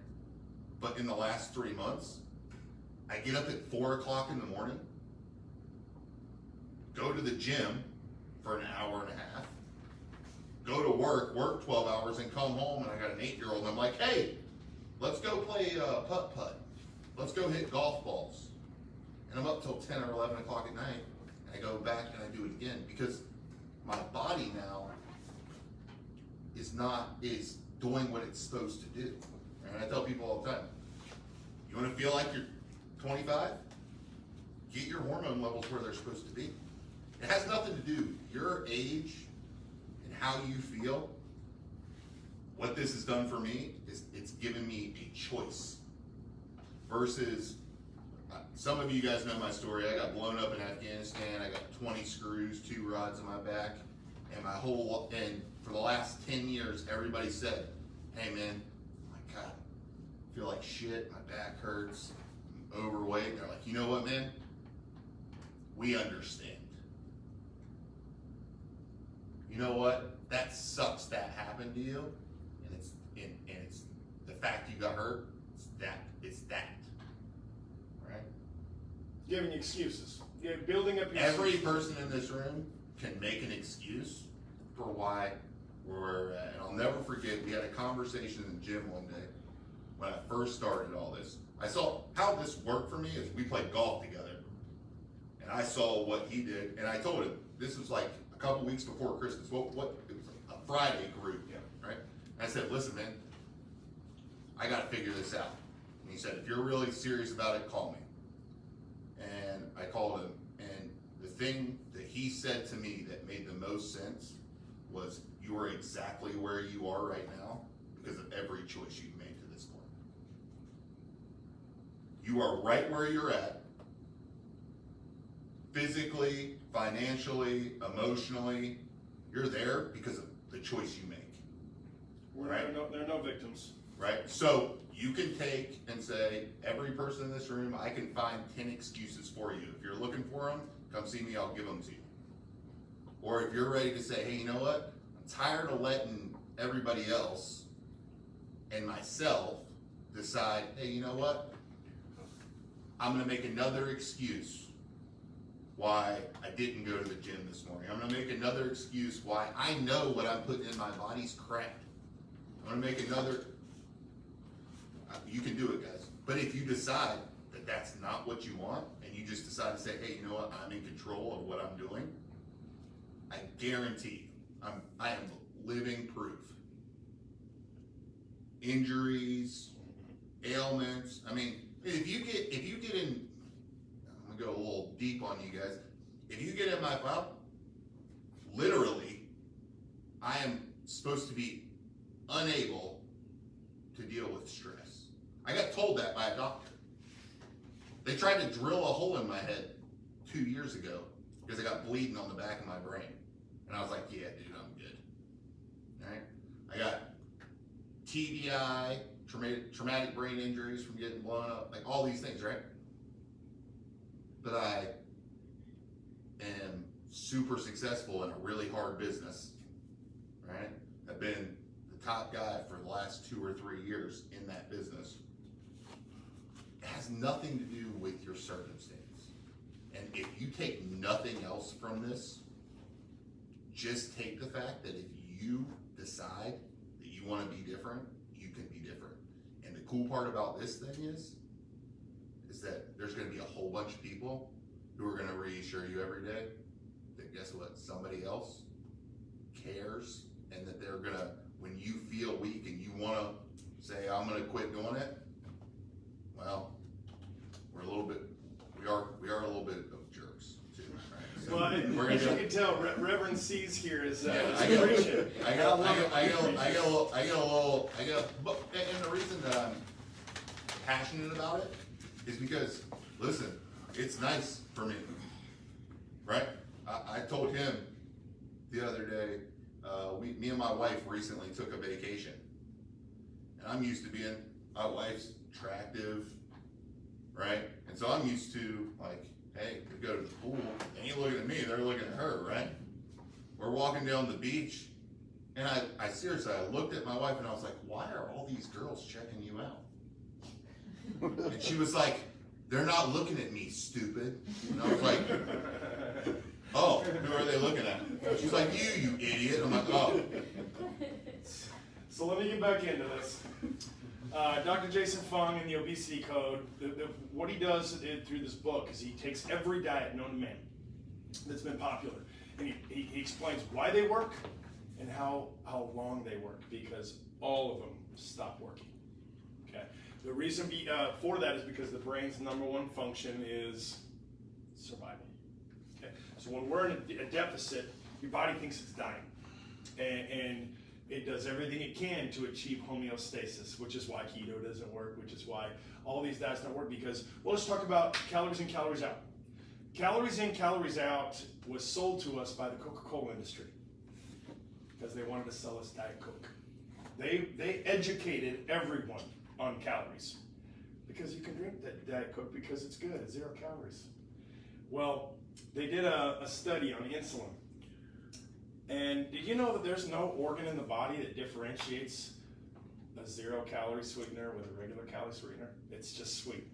But in the last 3 months, I get up at 4 o'clock in the morning, go to the gym for an hour and a half, go to work 12 hours, and come home, and I got an 8-year-old, and I'm like, hey, let's go play putt-putt. Let's go hit golf balls. And I'm up till 10 or 11 o'clock at night, and I go back and I do it again, because my body now is doing what it's supposed to do. And I tell people all the time, you want to feel like you're 25? Get your hormone levels where they're supposed to be. It has nothing to do with your age and how you feel. What this has done for me is it's given me a choice versus some of you guys know my story. I got blown up in Afghanistan. I got 20 screws, 2 rods in my back, and for the last 10 years, everybody said, hey man, my God, I feel like shit, my back hurts, I'm overweight. And they're like, you know what, man? We understand. You know what? That sucks that happened to you, and it's the fact you got hurt. It's that. Right? Giving excuses. You're building up your Every excuses. person in this room can make an excuse for why we're at. And I'll never forget, we had a conversation in the gym one day when I first started all this. I saw how this worked for me is we played golf together, and I saw what he did, and I told him this was like a couple weeks before Christmas. What it was a Friday group, right? And I said, listen, man, I got to figure this out. And he said, if you're really serious about it, call me. And I called him, and the thing that he said to me that made the most sense was, you are exactly where you are right now because of every choice you've made to this point. You are right where you're at, physically, financially, emotionally. You're there because of the choice you make. Right? There are no victims. Right? So you can take and say, every person in this room, I can find 10 excuses for you. If you're looking for them, come see me, I'll give them to you. Or if you're ready to say, hey, you know what? I'm tired of letting everybody else and myself decide, hey, you know what? I'm gonna make another excuse why I didn't go to the gym this morning. I'm gonna make another excuse why I know what I'm putting in my body's crap. I'm gonna make another, you can do it, guys. But if you decide that that's not what you want, and you just decide to say, hey, you know what, I'm in control of what I'm doing, I guarantee you, I am living proof. Injuries, ailments, I mean, if you get in, I'm gonna go a little deep on you guys. If you get in my file, literally, I am supposed to be unable to deal with stress. I got told that by a doctor. They tried to drill a hole in my head 2 years ago because I got bleeding on the back of my brain. And I was like, yeah, dude, I'm good. All right? I got TBI, traumatic brain injuries from getting blown up, like all these things, right? But I am super successful in a really hard business, right? I've been the top guy for the last 2 or 3 years in that business. It has nothing to do with your circumstance. And if you take nothing else from this, just take the fact that if you decide that you want to be different, you can be different. And the cool part about this thing is that there's going to be a whole bunch of people who are going to reassure you every day that guess what, somebody else cares, and that they're going to, when you feel weak and you want to say, I'm going to quit doing it, well, we are a little bit of jerks too, right? So Well, as you can tell, Reverend C's here is I preaching. get a little, and the reason that I'm passionate about it is because, listen, it's nice for me, right? I told him the other day, me and my wife recently took a vacation, and I'm used to being, my wife's attractive, right? And so I'm used to, like, hey, we go to the pool, they ain't looking at me, they're looking at her, right? We're walking down the beach, and I seriously, I looked at my wife and I was like, why are all these girls checking you out? And she was like, they're not looking at me, stupid. And I was like, oh, who are they looking at? She's like, you idiot. I'm like, oh. So let me get back into this. Dr. Jason Fung in the Obesity Code, what he does through this book is he takes every diet known to man that's been popular, and he explains why they work and how long they work, because all of them stop working. Okay. The reason for that is because the brain's #1 function is survival. Okay. So when we're in a deficit, your body thinks it's dying, and it does everything it can to achieve homeostasis, which is why keto doesn't work, which is why all these diets don't work, because, well, let's talk about calories in, calories out. Calories in, calories out was sold to us by the Coca-Cola industry because they wanted to sell us Diet Coke. They educated everyone on calories because you can drink that Diet Coke because it's good, it's 0 calories. Well, they did a study on insulin. And did you know that there's no organ in the body that differentiates a 0 calorie sweetener with a regular calorie sweetener? It's just sweet.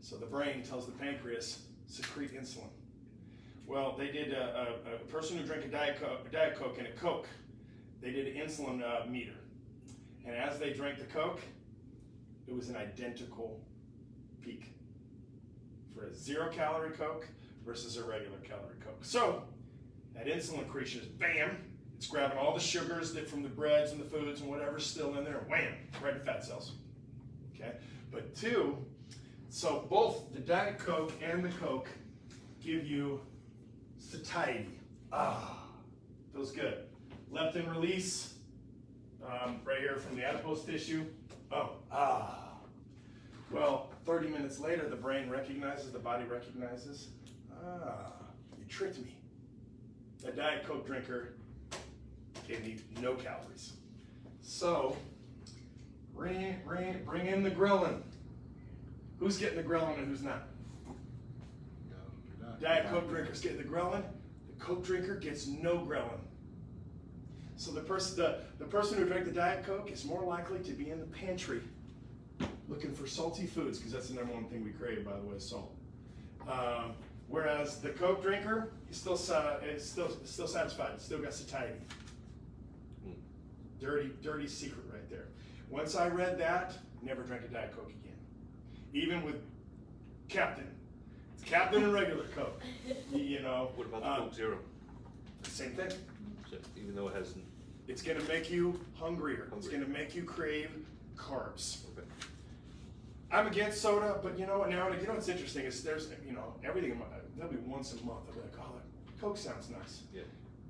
So the brain tells the pancreas, secrete insulin. Well, they did a person who drank a Diet Coke and a Coke, they did an insulin meter. And as they drank the Coke, it was an identical peak for a 0 calorie Coke versus a regular calorie Coke. So that insulin accretion is bam, it's grabbing all the sugars that from the breads and the foods and whatever's still in there, wham, right in fat cells. Okay, but 2, so both the Diet Coke and the Coke give you satiety. Feels good. Leptin release, right here from the adipose tissue. Well, 30 minutes later, the brain recognizes, the body recognizes, you tricked me. A Diet Coke drinker gave me no calories. So, bring in the ghrelin. Who's getting the ghrelin and who's not? Diet Coke drinkers getting the ghrelin. The Coke drinker gets no ghrelin. So the person who drank the Diet Coke is more likely to be in the pantry looking for salty foods, because that's the number one thing we crave, by the way, salt. Whereas the Coke drinker, he's still satisfied, still got satiety. Dirty secret right there. Once I read that, never drank a Diet Coke again. Even with Captain. It's Captain and regular Coke. You know. What about the Coke Zero? Same thing. So, even though it has. It's going to make you hungrier. It's Hungry. going to make you crave carbs. Okay. I'm against soda, but you know what? Now, you know what's interesting is there's, you know, everything. There'll be once a month I'll be like, oh, Coke sounds nice. Yeah.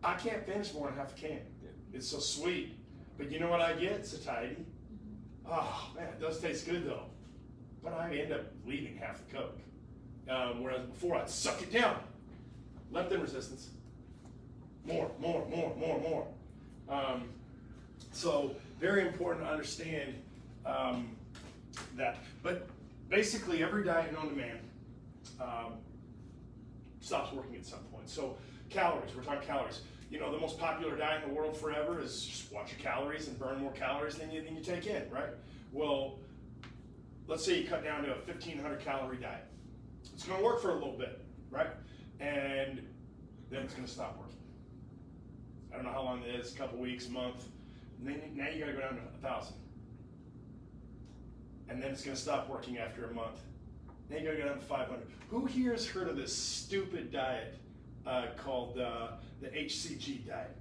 I can't finish more than half a can. Yeah. It's so sweet. But you know what I get? Satiety. Oh man, it does taste good though. But I end up leaving half the Coke. Whereas before I'd suck it down. Leptin resistance. More. So very important to understand that. But basically every diet known to man stops working at some point. So calories, we're talking calories. You know, the most popular diet in the world forever is just watch your calories and burn more calories than you take in, right? Well, let's say you cut down to a 1,500 calorie diet. It's going to work for a little bit, right? And then it's going to stop working. I don't know how long it is, a couple weeks, a month. And then now you got to go down to 1,000. And then it's going to stop working after a month. Then you got to go down to 500. Who here has heard of this stupid diet called the HCG diet?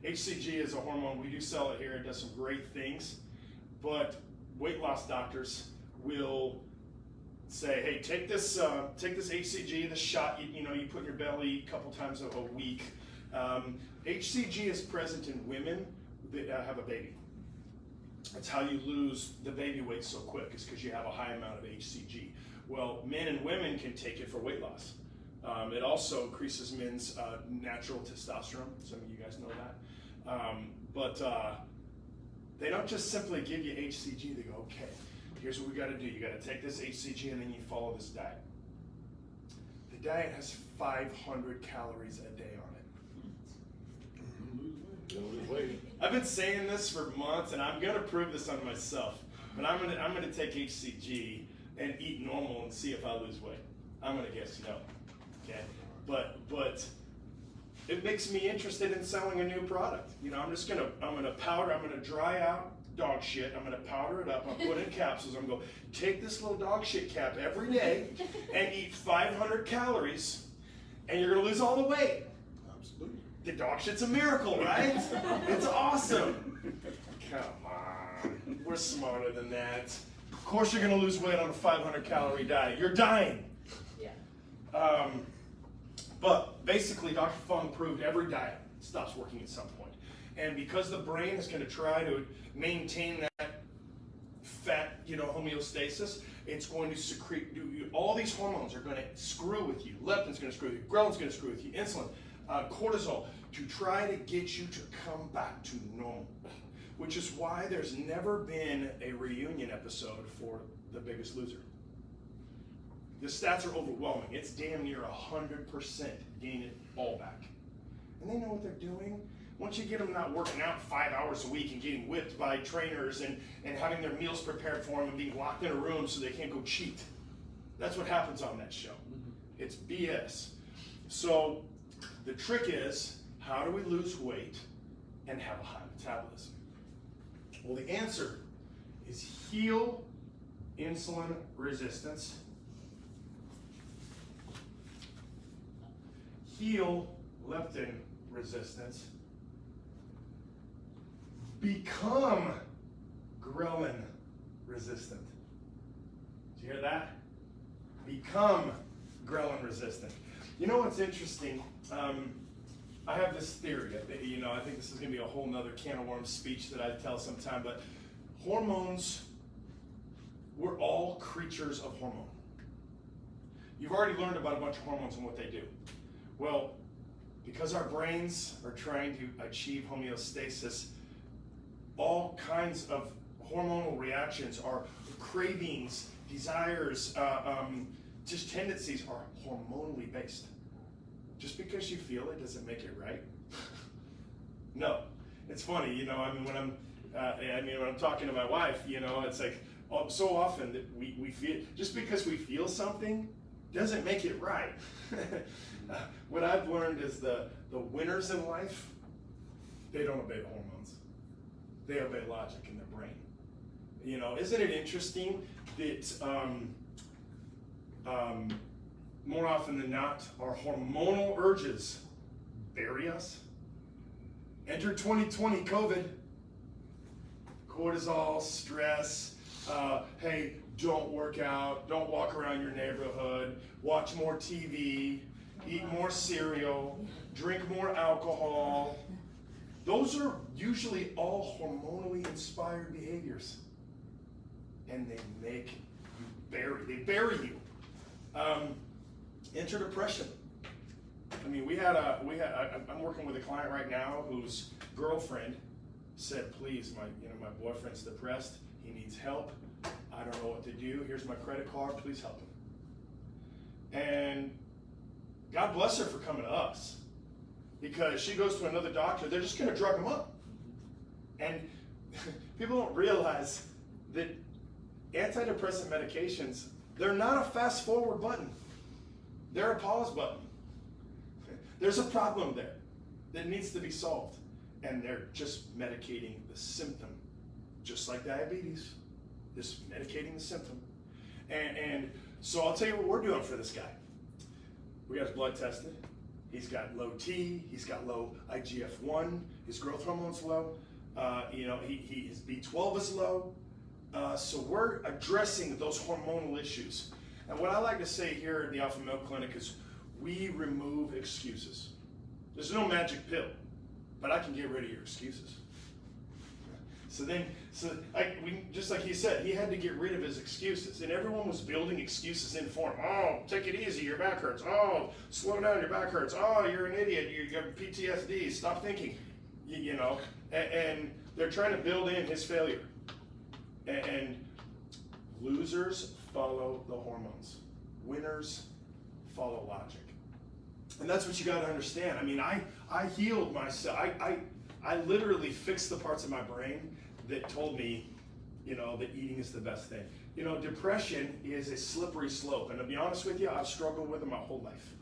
HCG is a hormone. We do sell it here. It does some great things. But weight loss doctors will say, hey, take this HCG, this shot, you put in your belly a couple times a week. HCG is present in women that have a baby. That's how you lose the baby weight so quick, is because you have a high amount of HCG. Well, men and women can take it for weight loss. It also increases men's natural testosterone. Some of you guys know that. But they don't just simply give you HCG. They go, okay, here's what we got to do. You got to take this HCG and then you follow this diet. The diet has 500 calories a day on it. Don't lose weight. I've been saying this for months, and I'm gonna prove this on myself. But I'm gonna take HCG and eat normal and see if I lose weight. I'm gonna guess no. Okay, but it makes me interested in selling a new product. I'm gonna dry out dog shit. I'm gonna powder it up. I'm gonna put in capsules. I'm gonna go take this little dog shit cap every day and eat 500 calories, and you're gonna lose all the weight. Absolutely. The dog shit's a miracle, right? It's awesome. Come on, we're smarter than that. Of course you're gonna lose weight on a 500 calorie diet. You're dying. Yeah. But basically, Dr. Fung proved every diet stops working at some point. And because the brain is gonna try to maintain that fat, homeostasis, it's going to secrete, all these hormones are gonna screw with you. Leptin's gonna screw with you, ghrelин's gonna screw with you, insulin, cortisol, to try to get you to come back to normal. Which is why there's never been a reunion episode for The Biggest Loser. The stats are overwhelming. It's damn near 100% gain it all back. And they know what they're doing. Once you get them not working out 5 hours a week and getting whipped by trainers and having their meals prepared for them and being locked in a room so they can't go cheat. That's what happens on that show. It's BS. So the trick is, how do we lose weight and have a high metabolism? Well, the answer is heal insulin resistance, heal leptin resistance, become ghrelin resistant. Did you hear that? Become ghrelin resistant. You know what's interesting? I have this theory. I think this is going to be a whole nother can of worms speech that I tell sometime, but hormones, we're all creatures of hormone. You've already learned about a bunch of hormones and what they do. Well, because our brains are trying to achieve homeostasis, all kinds of hormonal reactions, our cravings, desires, just tendencies are hormonally based. Just because you feel it doesn't make it right. No, it's funny, when I mean, when I'm talking to my wife, you know, it's like, so often that we feel, just because we feel something doesn't make it right. What I've learned is the winners in life, they don't obey the hormones. They obey logic in their brain. You know, isn't it interesting that more often than not, our hormonal urges bury us? Enter 2020 COVID. Cortisol, stress, hey, don't work out, don't walk around your neighborhood, watch more TV, eat more cereal, drink more alcohol. Those are usually all hormonally inspired behaviors. And they make you they bury you. Enter depression. I mean, I'm working with a client right now whose girlfriend said, please, my boyfriend's depressed, he needs help, I don't know what to do, here's my credit card, please help him. And God bless her for coming to us, because she goes to another doctor, they're just gonna drug him up. And people don't realize that antidepressant medications, they're not a fast forward button, they're a pause button. There's a problem there that needs to be solved. And they're just medicating the symptom, just like diabetes, just medicating the symptom. And so I'll tell you what we're doing for this guy. We got his blood tested. He's got low T, he's got low IGF-1, his growth hormone's low. You know, his B12 is low. So we're addressing those hormonal issues. And what I like to say here at the Alpha Male Clinic is we remove excuses. There's no magic pill. But I can get rid of your excuses. Just like he said, he had to get rid of his excuses. And everyone was building excuses in for him. Oh, take it easy, your back hurts. Oh, slow down, your back hurts. Oh, you're an idiot, you got PTSD, stop thinking. You know, and they're trying to build in his failure. And losers follow the hormones. Winners follow logic. And that's what you got to understand. I mean, I healed myself. I literally fixed the parts of my brain that told me, you know, that eating is the best thing. You know, depression is a slippery slope. And to be honest with you, I've struggled with it my whole life.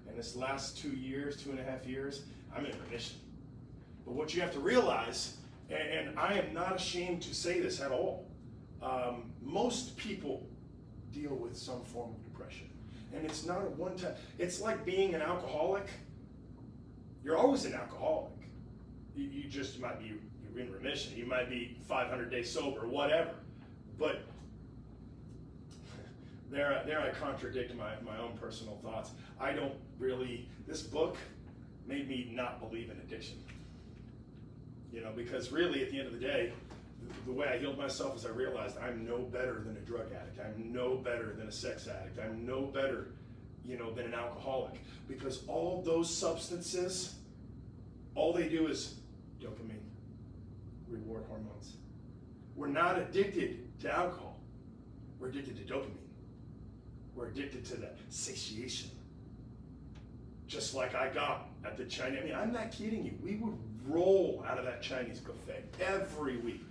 And this last 2.5 years, I'm in remission. But what you have to realize, and I am not ashamed to say this at all, most people deal with some form of depression. And it's not a one-time, it's like being an alcoholic. You're always an alcoholic. You just might be, you're in remission. You might be 500 days sober, whatever. But there I contradict my own personal thoughts. I don't really, this book made me not believe in addiction. You know, because really at the end of the day, the way I healed myself is I realized I'm no better than a drug addict. I'm no better than a sex addict. I'm no better, you know, than an alcoholic. Because all those substances, all they do is dopamine, reward hormones. We're not addicted to alcohol. We're addicted to dopamine. We're addicted to that satiation. Just like I got at the Chinese, I mean, I'm not kidding you. We would roll out of that Chinese buffet every week.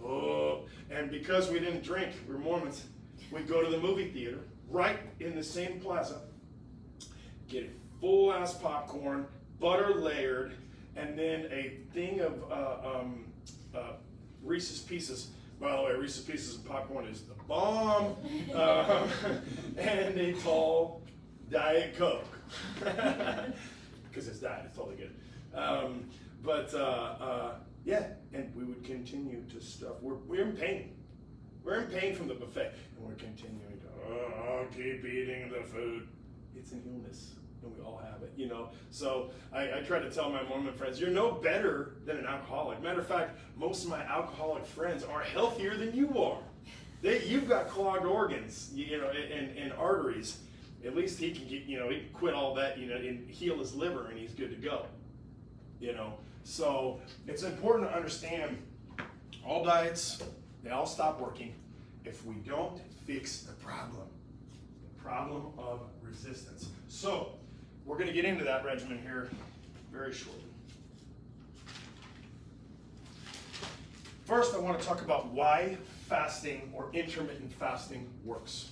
Oh, and because we didn't drink, we were Mormons, we'd go to the movie theater right in the same plaza, get a full ass popcorn, butter layered, and then a thing of Reese's Pieces. By the way, Reese's Pieces and popcorn is the bomb. And a tall Diet Coke. Because it's diet, it's totally good. Yeah, and we would continue to stuff. We're in pain. We're in pain from the buffet, and we're continuing to keep eating the food. It's an illness, and we all have it, you know. So I try to tell my Mormon friends, you're no better than an alcoholic. Matter of fact, most of my alcoholic friends are healthier than you are. You've got clogged organs, you know, and arteries. At least he can get, you know, he can quit all that, you know, and heal his liver, and he's good to go. You know, so it's important to understand all diets, they all stop working if we don't fix the problem of resistance. So we're going to get into that regimen here very shortly. First, I want to talk about why fasting or intermittent fasting works.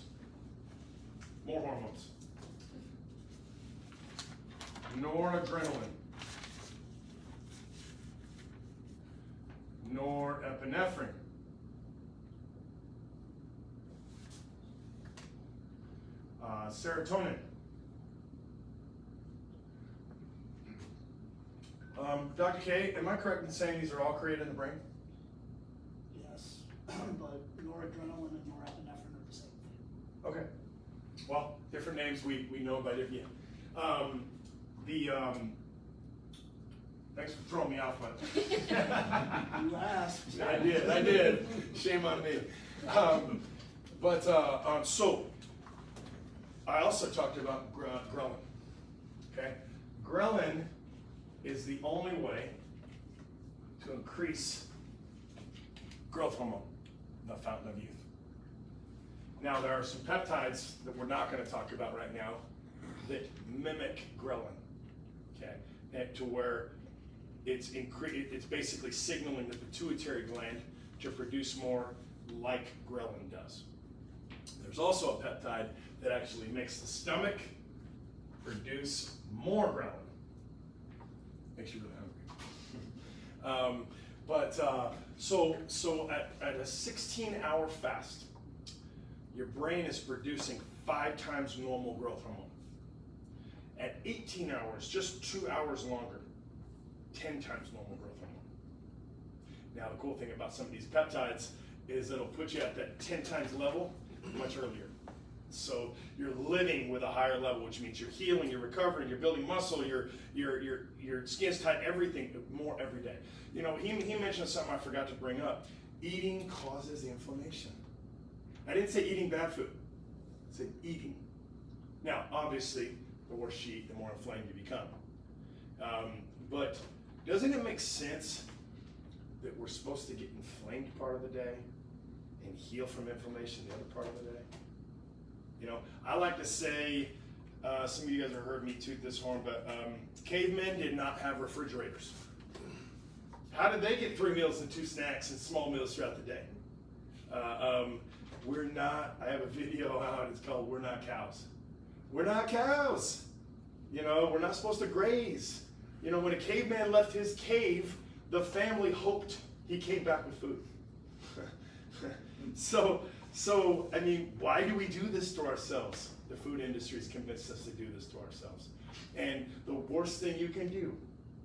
More hormones. Noradrenaline. Norepinephrine. Serotonin. Dr. K, am I correct in saying these are all created in the brain? Yes, but noradrenaline and norepinephrine are the same thing. Okay. Well, different names we know by different. Thanks for throwing me off, but You asked. I did. Shame on me. So I also talked about ghrelin. Okay, ghrelin is the only way to increase growth hormone, the fountain of youth. Now, there are some peptides that we're not going to talk about right now that mimic ghrelin, okay, and to where it's basically signaling the pituitary gland to produce more like ghrelin does. There's also a peptide that actually makes the stomach produce more ghrelin. Makes you really hungry. So at a 16-hour fast, your brain is producing 5 times normal growth hormone. At 18 hours, just 2 hours longer, 10 times normal growth hormone. Now, the cool thing about some of these peptides is it'll put you at that 10 times level much earlier. So you're living with a higher level, which means you're healing, you're recovering, you're building muscle, your skin's tight, everything more every day. You know, he mentioned something I forgot to bring up. Eating causes inflammation. I didn't say eating bad food. I said eating. Now, obviously, the worse you eat, the more inflamed you become. But doesn't it make sense that we're supposed to get inflamed part of the day and heal from inflammation the other part of the day? You know, I like to say, some of you guys have heard me toot this horn, but cavemen did not have refrigerators. How did they get 3 meals and 2 snacks and small meals throughout the day? We're not, I have a video out, it's called We're Not Cows. We're not cows. You know, we're not supposed to graze. You know, when a caveman left his cave, the family hoped he came back with food. So, I mean, why do we do this to ourselves? The food industry's convinced us to do this to ourselves. And the worst thing you can do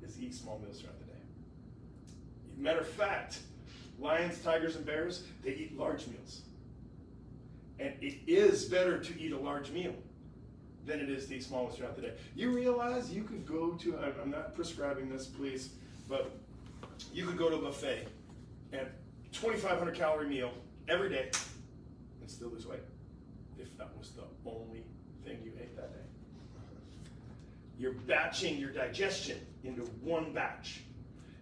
is eat small meals throughout the day. Matter of fact, lions, tigers, and bears, they eat large meals. And it is better to eat a large meal than it is to eat small meals throughout the day. You realize you could go to, I'm not prescribing this, please, but you could go to a buffet and 2,500 calorie meal every day and still lose weight if that was the only thing you ate that day. You're batching your digestion into one batch.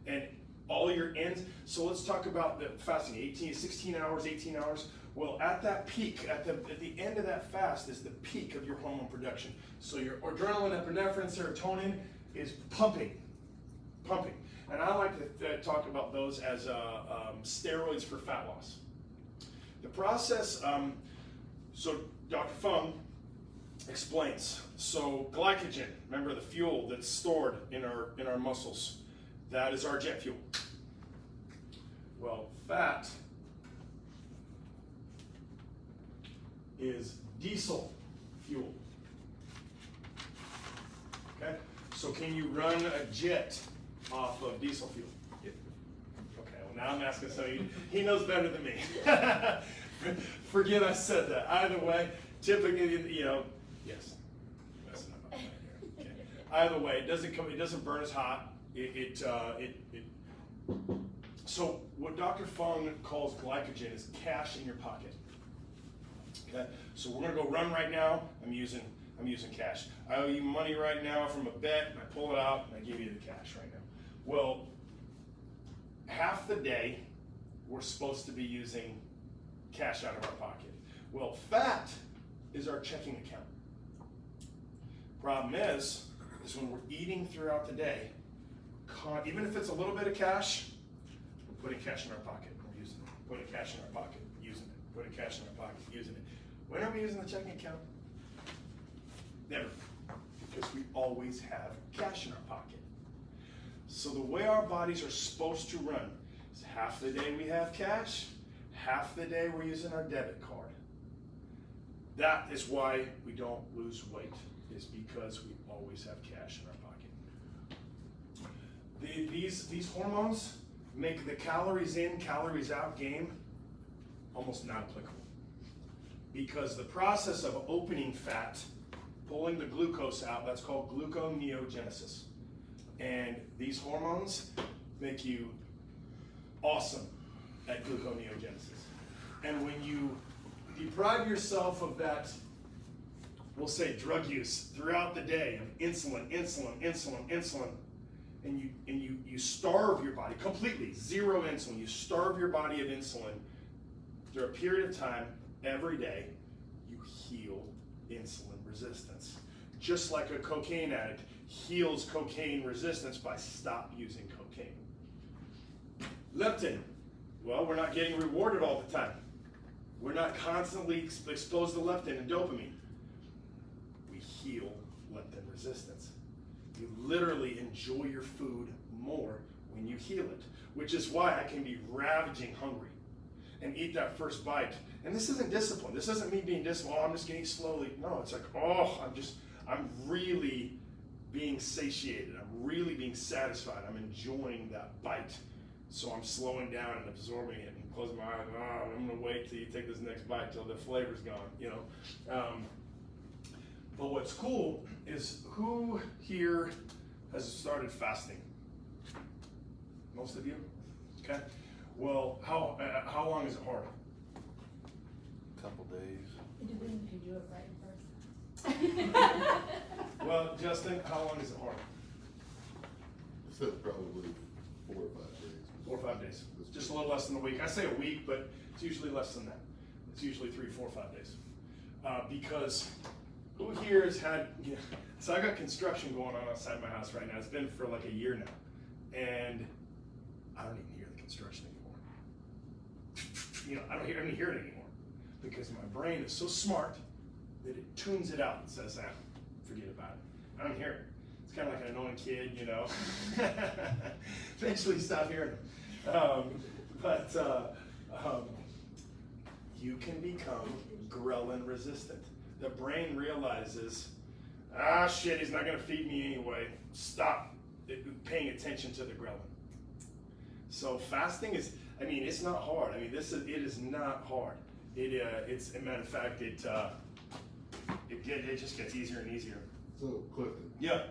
And all your ends, so let's talk about the fasting, 16 hours, 18 hours. Well, at that peak, at the end of that fast is the peak of your hormone production. So your adrenaline, epinephrine, serotonin is pumping. And I like to talk about those as steroids for fat loss. The process, so Dr. Fung explains, so glycogen, remember the fuel that's stored in our muscles, that is our jet fuel. Well, fat is diesel fuel. Okay? So can you run a jet off of diesel fuel? Yep. Okay, well now I'm asking somebody, he knows better than me. Forget I said that. Either way, typically, you know, yes. Messing up right here. Okay. Either way, it doesn't burn as hot. So what Dr. Fung calls glycogen is cash in your pocket. Okay, so we're gonna go run right now. I'm using cash. I owe you money right now from a bet, and I pull it out and I give you the cash right now. Well, half the day we're supposed to be using cash out of our pocket. Well, fat is our checking account. Problem is when we're eating throughout the day, even if it's a little bit of cash, we're putting cash in our pocket. putting cash in our pocket, using it, putting cash in our pocket, using it. When are we using the checking account? Never, because we always have cash in our pocket. So the way our bodies are supposed to run is half the day we have cash, half the day we're using our debit card. That is why we don't lose weight, is because we always have cash in our pocket. These hormones make the calories in, calories out game almost not applicable. Because the process of opening fat, pulling the glucose out, that's called gluconeogenesis. And these hormones make you awesome at gluconeogenesis. And when you deprive yourself of that, we'll say drug use throughout the day of insulin, and you starve your body completely, zero insulin, you starve your body of insulin through a period of time, every day, you heal insulin resistance. Just like a cocaine addict heals cocaine resistance by stop using cocaine. Leptin, well, we're not getting rewarded all the time. We're not constantly exposed to leptin and dopamine. We heal leptin resistance. You literally enjoy your food more when you heal it, which is why I can be ravaging hungry and eat that first bite. And this isn't discipline. This isn't me being disciplined. Oh, I'm just getting slowly. No, it's like, oh, I'm really being satiated. I'm really being satisfied. I'm enjoying that bite. So I'm slowing down and absorbing it and closing my eyes. Oh, I'm gonna wait till you take this next bite till the flavor's gone, you know. But what's cool is, who here has started fasting? Most of you? Okay. Well, how long is it hard? Couple days. It depends if you do it right first. Well, Justin, how long is it hard? So probably 4 or 5 days. 4 or 5 days. Just a little less than a week. I say a week, but it's usually less than that. It's usually 3, 4, 5 days. Because who here has had, so I got construction going on outside my house right now. It's been for like a year now. And I don't even hear the construction anymore. I don't even hear it anymore. Because my brain is so smart that it tunes it out and says, forget about it. I don't hear it. It's kind of like an annoying kid, you know. Eventually stop hearing them. You can become ghrelin resistant. The brain realizes, shit, he's not gonna feed me anyway. Stop paying attention to the ghrelin. So fasting is, it's not hard. It is not hard. It's a matter of fact, it just gets easier and easier. So Clifton. Yeah.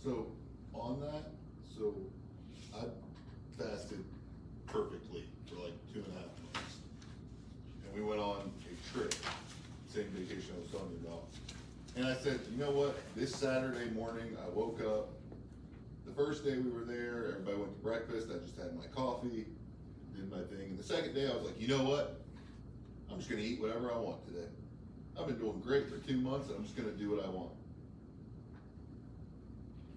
So on that, so I fasted perfectly for like 2.5 months. And we went on a trip, same vacation I was telling you about. And I said, you know what, this Saturday morning I woke up, the first day we were there, everybody went to breakfast, I just had my coffee, did my thing. And the second day I was like, you know what, I'm just gonna eat whatever I want today. I've been doing great for 2 months and I'm just gonna do what I want.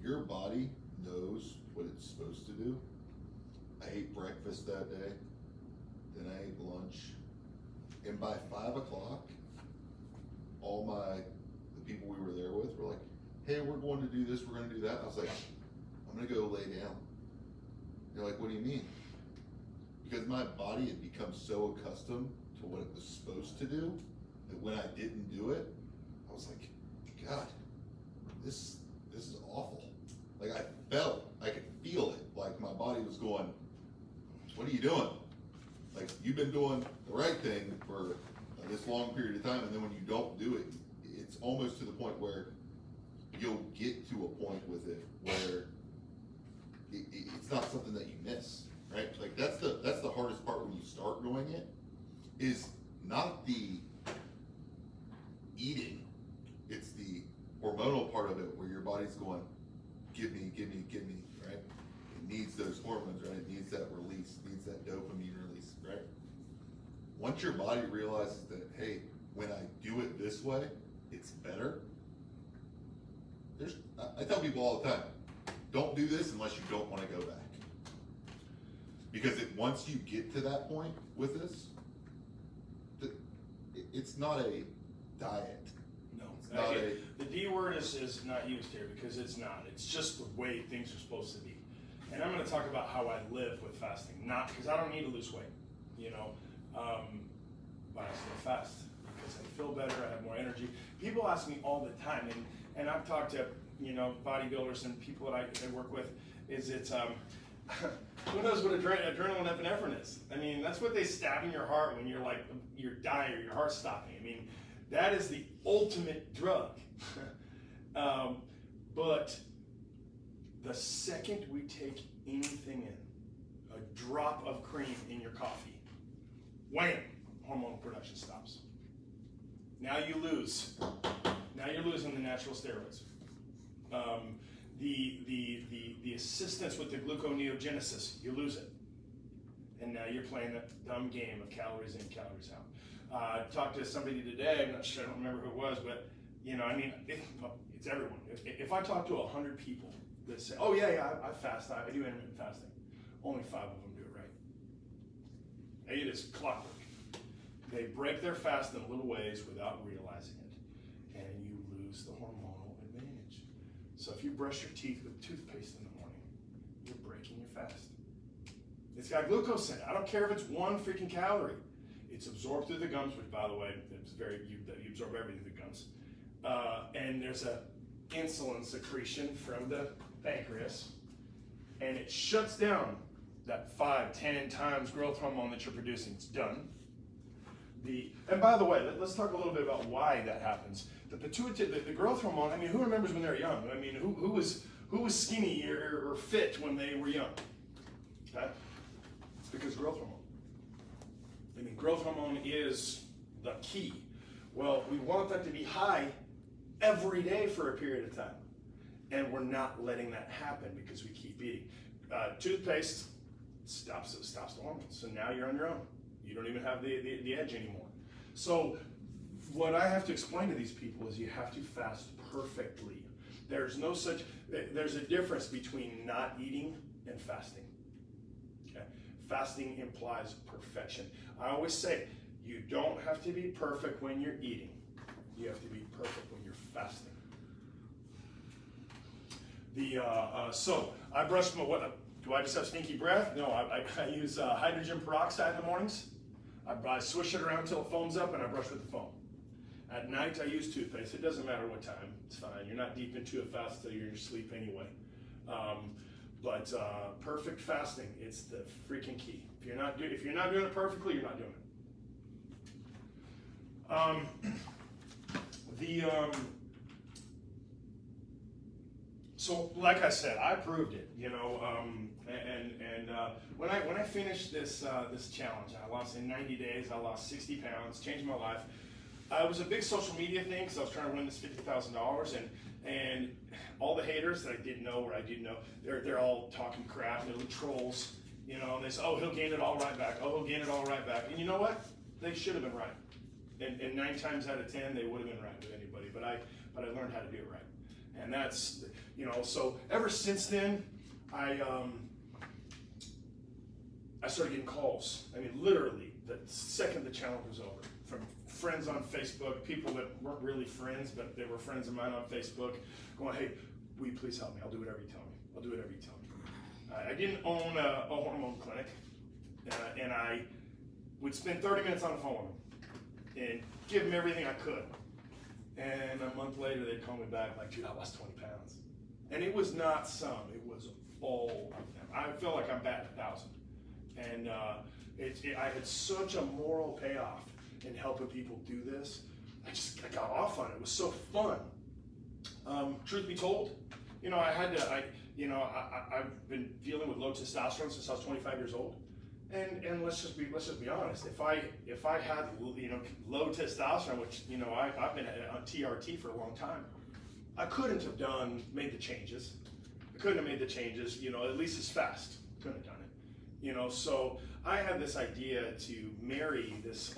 Your body knows what it's supposed to do. I ate breakfast that day, then I ate lunch, and by 5 o'clock, all the people we were there with were like, hey, we're going to do this, we're gonna do that. I was like, I'm gonna go lay down. They're like, what do you mean? Because my body had become so accustomed to what it was supposed to do, that when I didn't do it, I was like, God, this is awful. Like I could feel it, like my body was going, what are you doing? Like, you've been doing the right thing for this long period of time, and then when you don't do it, it's almost to the point where you'll get to a point with it where it's not something that you miss, right? Like that's the hardest part when you start doing it, is not the eating, it's the hormonal part of it where your body's going, give me, right? It needs those hormones, right? It needs that release, needs that dopamine release, right? Once your body realizes that, hey, when I do it this way, it's better. I tell people all the time, don't do this unless you don't want to go back. Because once you get to that point with this, it's not a diet. No. It's not The D word is not used here because it's not. It's just the way things are supposed to be. And I'm going to talk about how I live with fasting, not because I don't need to lose weight, but I still fast because I feel better, I have more energy. People ask me all the time, and I've talked to bodybuilders and people that I work with, who knows what adrenaline epinephrine is? I mean, that's what they stab in your heart when you're dying or your heart's stopping. I mean, that is the ultimate drug. But the second we take anything in, a drop of cream in your coffee, wham, hormonal production stops. Now you lose. Now you're losing the natural steroids. The assistance with the gluconeogenesis, you lose it. And now you're playing that dumb game of calories in, calories out. I talked to somebody today, I'm not sure, I don't remember who it was, but it's everyone. If I talk to 100 people that say, oh yeah, I fast, I do intermittent fasting, only 5 of them do it right. It is clockwork. They break their fast in little ways without realizing it, and you lose the hormonal advantage. So if you brush your teeth with toothpaste in the morning, you're breaking your fast. It's got glucose in it. I don't care if it's 1 freaking calorie. It's absorbed through the gums, which, by the way, you absorb everything through the gums. And there's a insulin secretion from the pancreas, and it shuts down that 5-10 times growth hormone that you're producing. It's done. And by the way, let's talk a little bit about why that happens. The pituitary, the growth hormone. I mean, who remembers when they were young? I mean, who was skinny or fit when they were young? Okay? It's because growth hormone. I mean, growth hormone is the key. Well, we want that to be high every day for a period of time, and we're not letting that happen because we keep eating. Toothpaste stops the hormones, so now you're on your own. You don't even have the edge anymore. So what I have to explain to these people is you have to fast perfectly. There's a difference between not eating and fasting. Okay? Fasting implies perfection. I always say, you don't have to be perfect when you're eating. You have to be perfect when you're fasting. So I brush my, do I just have stinky breath? No, I use hydrogen peroxide in the mornings. I swish it around until it foams up, and I brush with the foam. At night, I use toothpaste. It doesn't matter what time. It's fine. You're not deep into a fast until you're in your sleep anyway. But perfect fasting, it's the freaking key. If you're not doing it perfectly, you're not doing it. So like I said, I proved it, when I finished this challenge, I lost in 90 days, I lost 60 pounds, changed my life. It was a big social media thing because I was trying to win this $50,000, and all the haters that I didn't know or I did know, they're all talking crap, they're little trolls, and they say, oh, he'll gain it all right back, oh, he'll gain it all right back. And you know what? They should have been right. And 9 times out of 10, they would have been right with anybody, but I learned how to do it right. And that's, so ever since then, I started getting calls. I mean, literally, the second the challenge was over, from friends on Facebook, people that weren't really friends, but they were friends of mine on Facebook, going, hey, will you please help me? I'll do whatever you tell me. I'll do whatever you tell me. I didn't own a hormone clinic, and I would spend 30 minutes on the phone with them and give them everything I could. And a month later, they'd call me back like, dude, I lost 20 pounds. And it was not some, it was all of them. I felt like I'm batting 1,000. And I had such a moral payoff in helping people do this. I got off on it. It was so fun. Truth be told, I've been dealing with low testosterone since I was 25 years old. And let's just be honest. If I had low testosterone, which I've been on TRT for a long time, I couldn't have made the changes. I couldn't have made the changes, at least as fast. Couldn't have done it. So I had this idea to marry this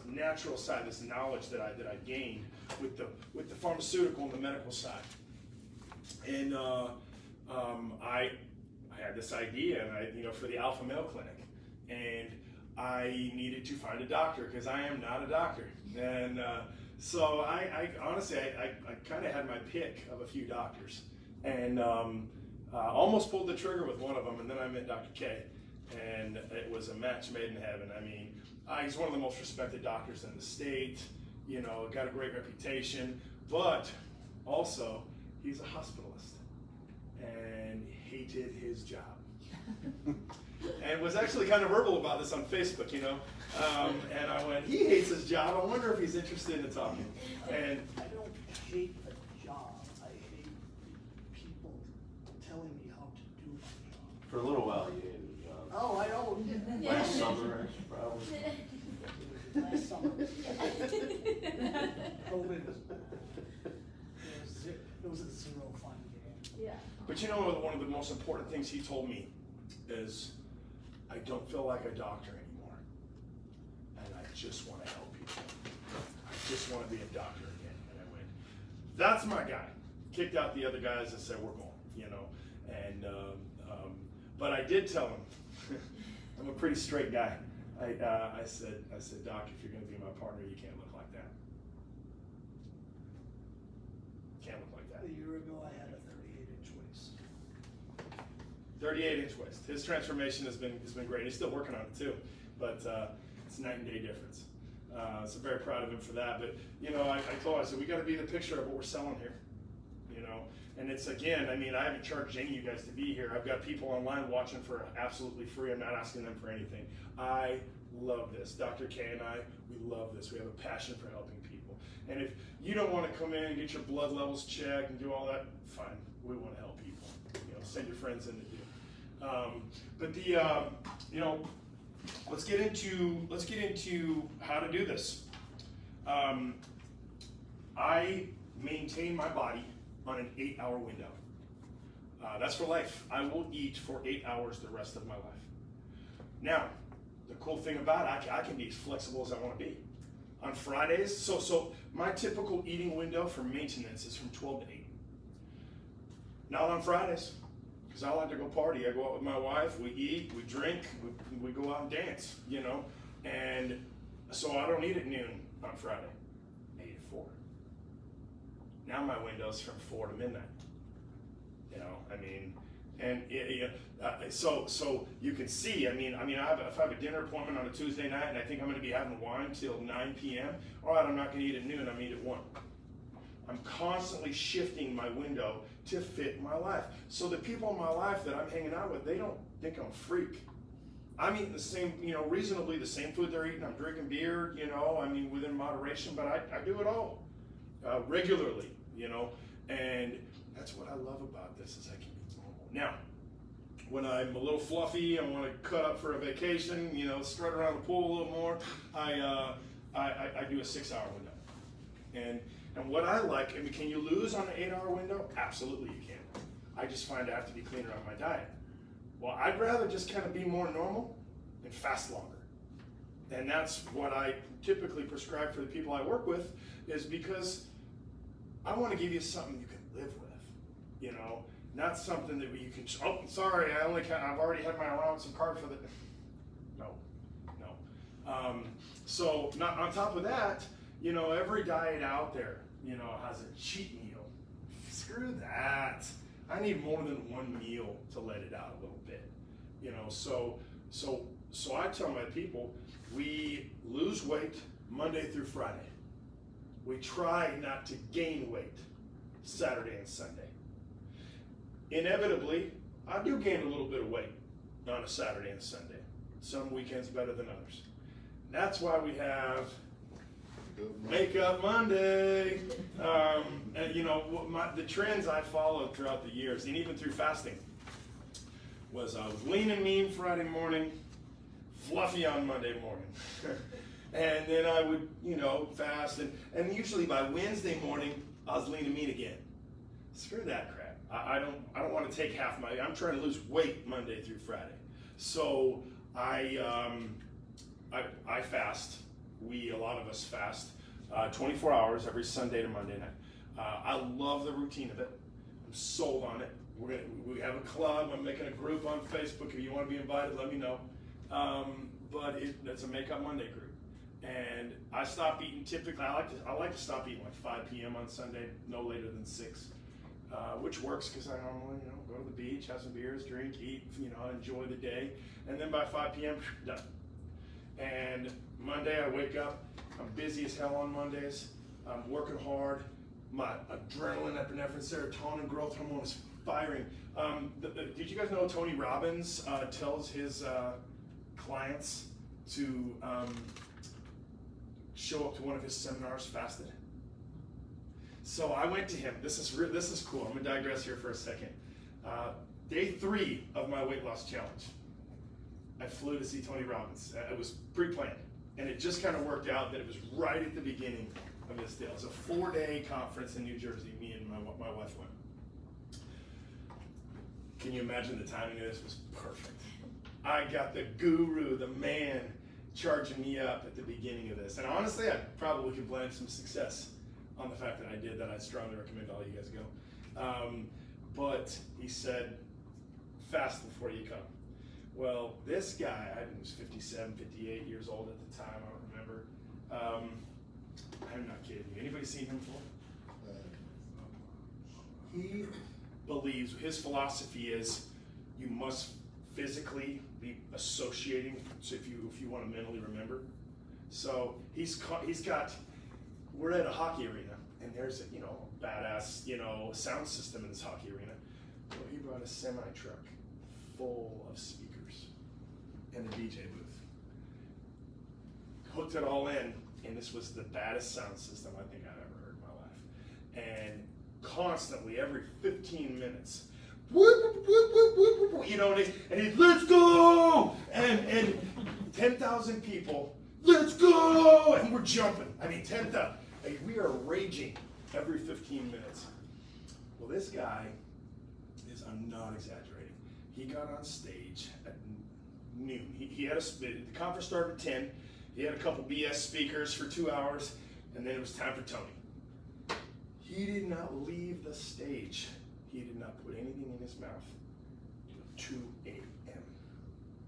natural side, this knowledge that I gained with the pharmaceutical and the medical side. And I had this idea, and for the alpha male clinic, and I needed to find a doctor because I am not a doctor, and so I honestly I kind of had my pick of a few doctors, and almost pulled the trigger with one of them, and then I met Dr. K, and it was a match made in heaven. I mean, he's one of the most respected doctors in the state. Got a great reputation, but also he's a hospitalist and hated his job. And was actually kind of verbal about this on Facebook, and I went, he hates his job. I wonder if he's interested in talking. And I don't hate the job. I hate people telling me how to do my job. For a little while, you hated the job. Oh, I know. Last summer, probably. Last summer. COVID it was a zero fun game. Yeah. But one of the most important things he told me is, I don't feel like a doctor anymore, and I just want to help people. I just want to be a doctor again. And I went, that's my guy. Kicked out the other guys and said, we're going, and but I did tell him, I'm a pretty straight guy. I said, Doc, if you're going to be my partner, you can't look like that. Can't look like that. A year ago, I had a 38-inch waist. 38-inch waist. His transformation has been great. He's still working on it too, but it's night and day difference. So very proud of him for that. But I told him, I said, we got to be the picture of what we're selling here. And it's, again, I haven't charged any of you guys to be here. I've got people online watching for absolutely free. I'm not asking them for anything. I love this. Dr. K and I, we love this. We have a passion for helping people. And if you don't want to come in and get your blood levels checked and do all that, fine. We want to help people. Send your friends in to do. But let's get into how to do this. I maintain my body on an 8-hour window. That's for life. I will eat for 8 hours the rest of my life. Now, the cool thing about it, I can be as flexible as I want to be. On Fridays, so my typical eating window for maintenance is from 12 to 8. Not on Fridays, because I like to go party. I go out with my wife, we eat, we drink, we go out and dance, and so I don't eat at noon on Friday. I eat at 4. Now my window's from 4 to midnight. So you can see. If I have a dinner appointment on a Tuesday night and I think I'm going to be having wine till 9 p.m. All right, I'm not going to eat at noon. I'm going to eat at 1. I'm constantly shifting my window to fit my life. So the people in my life that I'm hanging out with, they don't think I'm a freak. I'm eating the same, reasonably the same food they're eating. I'm drinking beer, within moderation, but I do it all. Regularly, and that's what I love about this, is I can be normal. Now, when I'm a little fluffy, I want to cut up for a vacation, strut around the pool a little more, I do a 6-hour window. And what I like, can you lose on an 8-hour window? Absolutely you can. I just find I have to be cleaner on my diet. Well, I'd rather just kind of be more normal and fast longer. And that's what I typically prescribe for the people I work with, is because I want to give you something you can live with, not something that you can, oh, sorry, I've already had my allowance of carb for the, no. So not on top of that, every diet out there, has a cheat meal. Screw that. I need more than one meal to let it out a little bit, so I tell my people, we lose weight Monday through Friday. We try not to gain weight Saturday and Sunday. Inevitably, I do gain a little bit of weight on a Saturday and Sunday. Some weekends better than others. That's why we have Makeup Monday. The trends I followed throughout the years, and even through fasting, was I was lean and mean Friday morning, fluffy on Monday morning. And then I would, fast, and usually by Wednesday morning, I was lean and mean again. Screw that crap. I don't want to take I'm trying to lose weight Monday through Friday. So I fast. A lot of us fast 24 hours every Sunday to Monday night. I love the routine of it. I'm sold on it. We have a club. I'm making a group on Facebook. If you want to be invited, let me know. But it's a Make Up Monday group. And I stop eating typically. I like to stop eating like 5 p.m. on Sunday, no later than 6, which works because I normally go to the beach, have some beers, drink, eat, enjoy the day, and then by 5 p.m. done. And Monday I wake up. I'm busy as hell on Mondays. I'm working hard. My adrenaline, epinephrine, serotonin, growth hormone is firing. Did you guys know Tony Robbins tells his clients to show up to one of his seminars fasted? So I went to him. This is cool. I'm gonna digress here for a second. Day 3 of my weight loss challenge, I flew to see Tony Robbins. It was pre-planned, and it just kind of worked out that it was right at the beginning of this deal. It was a 4-day conference in New Jersey. Me and my wife went. Can you imagine the timing of this was perfect? I got the guru, the man, charging me up at the beginning of this. And honestly, I probably could blame some success on the fact that I did that. I strongly recommend all you guys go. But he said, fast before you come. Well, this guy, I think he was 57, 58 years old at the time, I don't remember. I'm not kidding you. Anybody seen him before? He believes, his philosophy is, you must physically be associating, so if you want to mentally remember. So he's got, we're at a hockey arena, and there's a badass sound system in this hockey arena. So he brought a semi-truck full of speakers and a DJ booth. Hooked it all in, and this was the baddest sound system I think I've ever heard in my life. And constantly, every 15 minutes, whoop, whoop, whoop, whoop, whoop, and he's let's go, and 10,000 people, let's go, and we're jumping. I mean, 10,000. We are raging every 15 minutes. Well, this guy is, I'm not exaggerating, he got on stage at noon. He had the conference started at 10. He had a couple BS speakers for 2 hours, and then it was time for Tony. He did not leave the stage. He did not put anything in his mouth till 2 a.m.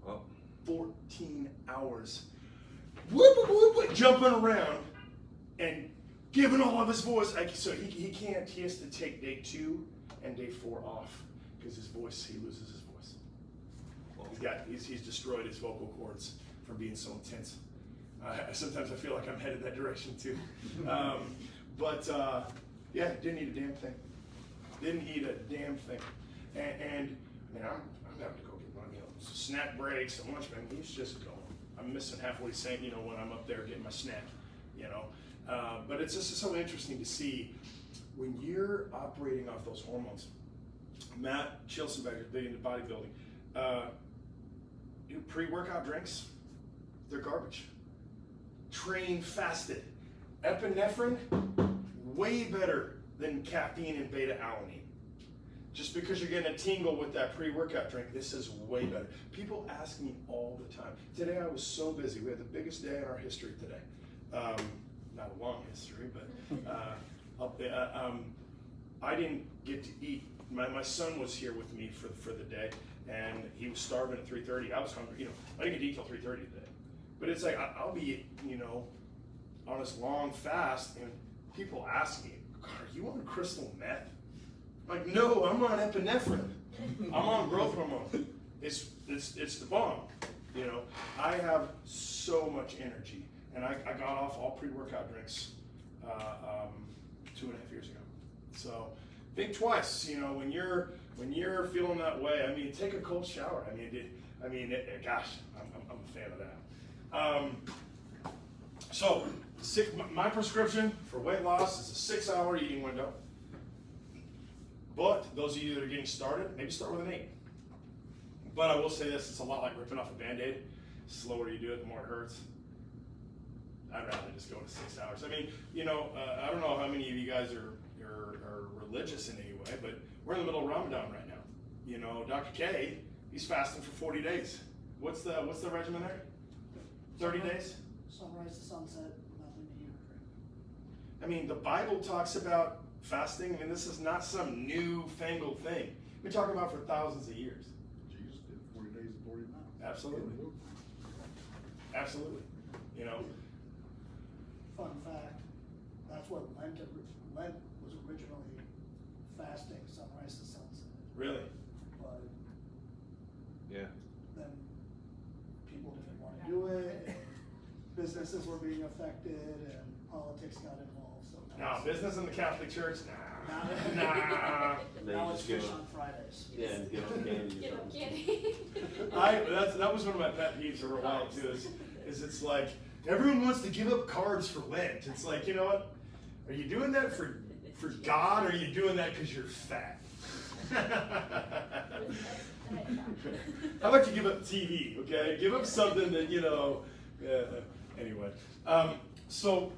Oh. 14 hours. Whoop, whoop, whoop, jumping around and giving all of his voice. So he can't, he has to take day 2 and day 4 off because his voice, he loses his voice. He's destroyed his vocal cords from being so intense. Sometimes I feel like I'm headed that direction too. Yeah, didn't eat a damn thing. Didn't eat a damn thing. And I mean, I'm having to go get my snack breaks and lunch, man. He's just going. I'm missing half what he's saying, when I'm up there getting my snack, But it's just so interesting to see when you're operating off those hormones. Matt Chilsenberger is big into bodybuilding. Do pre-workout drinks, they're garbage. Train fasted. Epinephrine, way better than caffeine and beta-alanine. Just because you're getting a tingle with that pre-workout drink, this is way better. People ask me all the time. Today I was so busy. We had the biggest day in our history today. Not a long history, but I didn't get to eat. My son was here with me for the day, and he was starving at 3:30. I was hungry. I didn't get to eat till 3:30 today. But it's like I'll be, on this long fast, and people ask me, "Are you on crystal meth?" I'm like, no, I'm on epinephrine. I'm on growth hormone. It's the bomb. I have so much energy, and I got off all pre-workout drinks 2.5 years ago. So think twice. When you're feeling that way. I mean, take a cold shower. Gosh, I'm a fan of that. So my prescription for weight loss is a 6-hour eating window. But those of you that are getting started, maybe start with an 8. But I will say this, it's a lot like ripping off a Band-Aid. The slower you do it, the more it hurts. I'd rather just go to 6 hours. I mean, I don't know how many of you guys are religious in any way, but we're in the middle of Ramadan right now. Dr. K, he's fasting for 40 days. What's the regimen there? 30 days? Sunrise to sunset, nothing to eat or drink. I mean, the Bible talks about fasting. I mean, this is not some newfangled thing. We've been talking about it for thousands of years. Jesus did 40 days and 40 nights. Absolutely. Absolutely. You know, Fun fact, that's what Lent was originally fasting, sunrise to sunset. really. But Yeah. then people didn't want to do it, and businesses were being affected, and politics got involved, so. Now, business in the Catholic Church, nah. Now- Nah. And they Now just it's give fish them, on Fridays. yeah, and give them candy or Give them something. candy. That was one of my pet peeves for a while too, is it's like, everyone wants to give up carbs for Lent. It's like, you know what? Are you doing that for God, or are you doing that because you're fat? How about you give up TV, okay? Give up something that, you know, anyway. So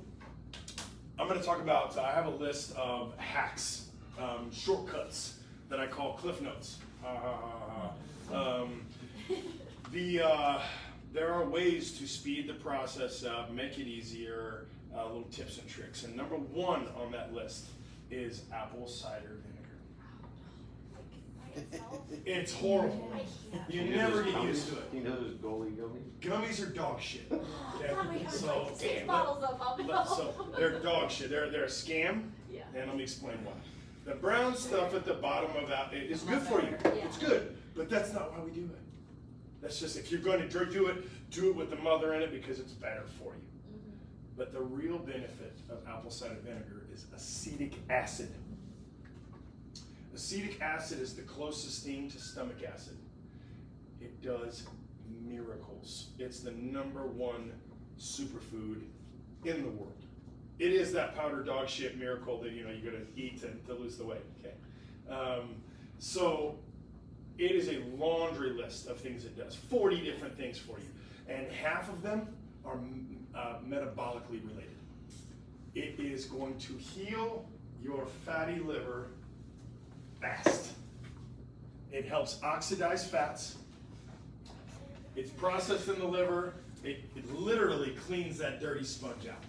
I'm going to talk about, I have a list of hacks, shortcuts that I call Cliff Notes. There are ways to speed the process up, make it easier, little tips and tricks. And number one on that list is apple cider vinegar. It's horrible. You never get used to it. You know those goalie gummies? Gummies are dog shit. Okay? Probably have So, like 6 bottles of them. so they're dog shit. They're a scam. Yeah. And let me explain why. The brown stuff at the bottom of that is good for you. Yeah. It's good, but that's not why we do it. That's just, if you're going to do it with the mother in it because it's better for you. Mm-hmm. But the real benefit of apple cider vinegar is acetic acid. Acetic acid is the closest thing to stomach acid. It does miracles. It's the #1 superfood in the world. It is that powder dog shit miracle that, you know, you got to eat to lose the weight. Okay, so it is a laundry list of things it does. 40 different things for you, and half of them are metabolically related. It is going to heal your fatty liver fast. It helps oxidize fats. It's processed in the liver. It literally cleans that dirty sponge out.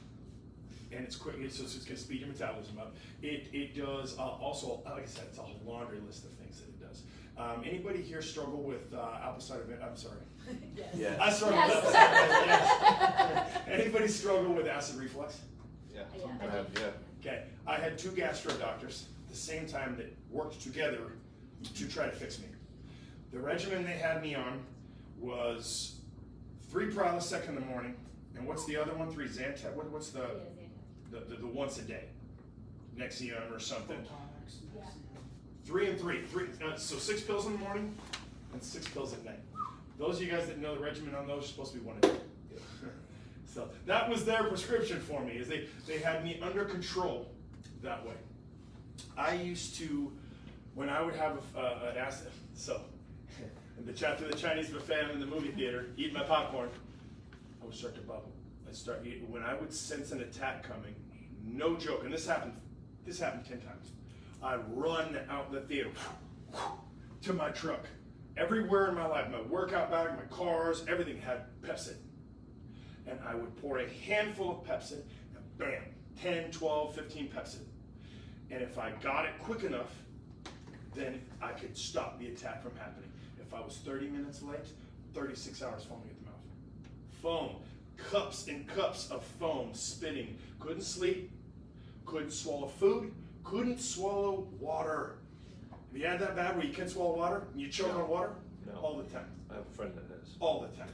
And it's quick, so it's going to speed your metabolism up. It does also, like I said, it's a whole laundry list of things that it does. Anybody here struggle with apple cider vinegar? I'm sorry. Yes. Yeah. I struggle Yes. with apple cider vinegar. Anybody struggle with acid reflux? Yeah. Yeah. I have, yeah. Okay, I had 2 gastro doctors at the same time that worked together to try to fix me. The regimen they had me on was 3 Prilosec in the morning, and what's the other one? 3 Zantac. What's the once a day? Nexium or something. Photonics, Yeah. 3 3 and 3. So 6 pills in the morning and 6 pills at night. Those of you guys that know the regimen on those are supposed to be 1 a day. So that was their prescription for me, is they had me under control that way. I used to, when I would have an acid, so in the chapter of the Chinese buffet, I'm in the movie theater, eating my popcorn, I would start to bubble. I'd start eating. When I would sense an attack coming, no joke, and this happened 10 times, I'd run out the theater to my truck. Everywhere in my life, my workout bag, my cars, everything had Pepsi. And I would pour a handful of Pepsi, and bam, 10, 12, 15 Pepsi. And if I got it quick enough, then I could stop the attack from happening. If I was 30 minutes late, 36 hours foaming at the mouth. Foam, cups and cups of foam, spitting. Couldn't sleep, couldn't swallow food, couldn't swallow water. Have you had that bad where you can't swallow water and you choke on water? No. All the time. I have a friend that has. All the time.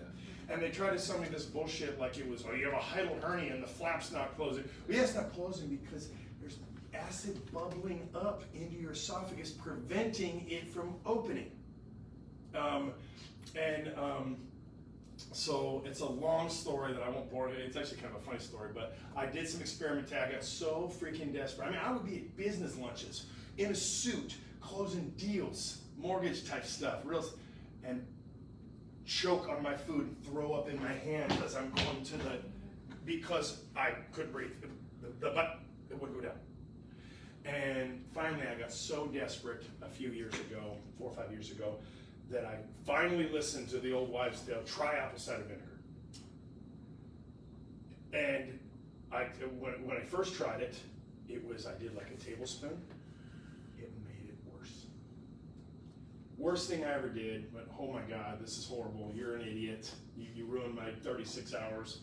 And they try to sell me this bullshit like it was, oh, you have a hiatal hernia and the flap's not closing. Well, yeah, it's not closing because there's acid bubbling up into your esophagus, preventing it from opening. So it's a long story that I won't bore you. It's actually kind of a funny story, but I did some experimenting. I got so freaking desperate. I mean, I would be at business lunches in a suit, closing deals, mortgage type stuff, and choke on my food and throw up in my hand as I'm going to because I couldn't breathe. But it would go down. And finally I got so desperate a few years ago, 4 or 5 years ago, that I finally listened to the old wives' tale, try apple cider vinegar. And when I first tried it, I did like a tablespoon. It made it worse. Worst thing I ever did, but oh my God, this is horrible. You're an idiot. You ruined my 36 hours.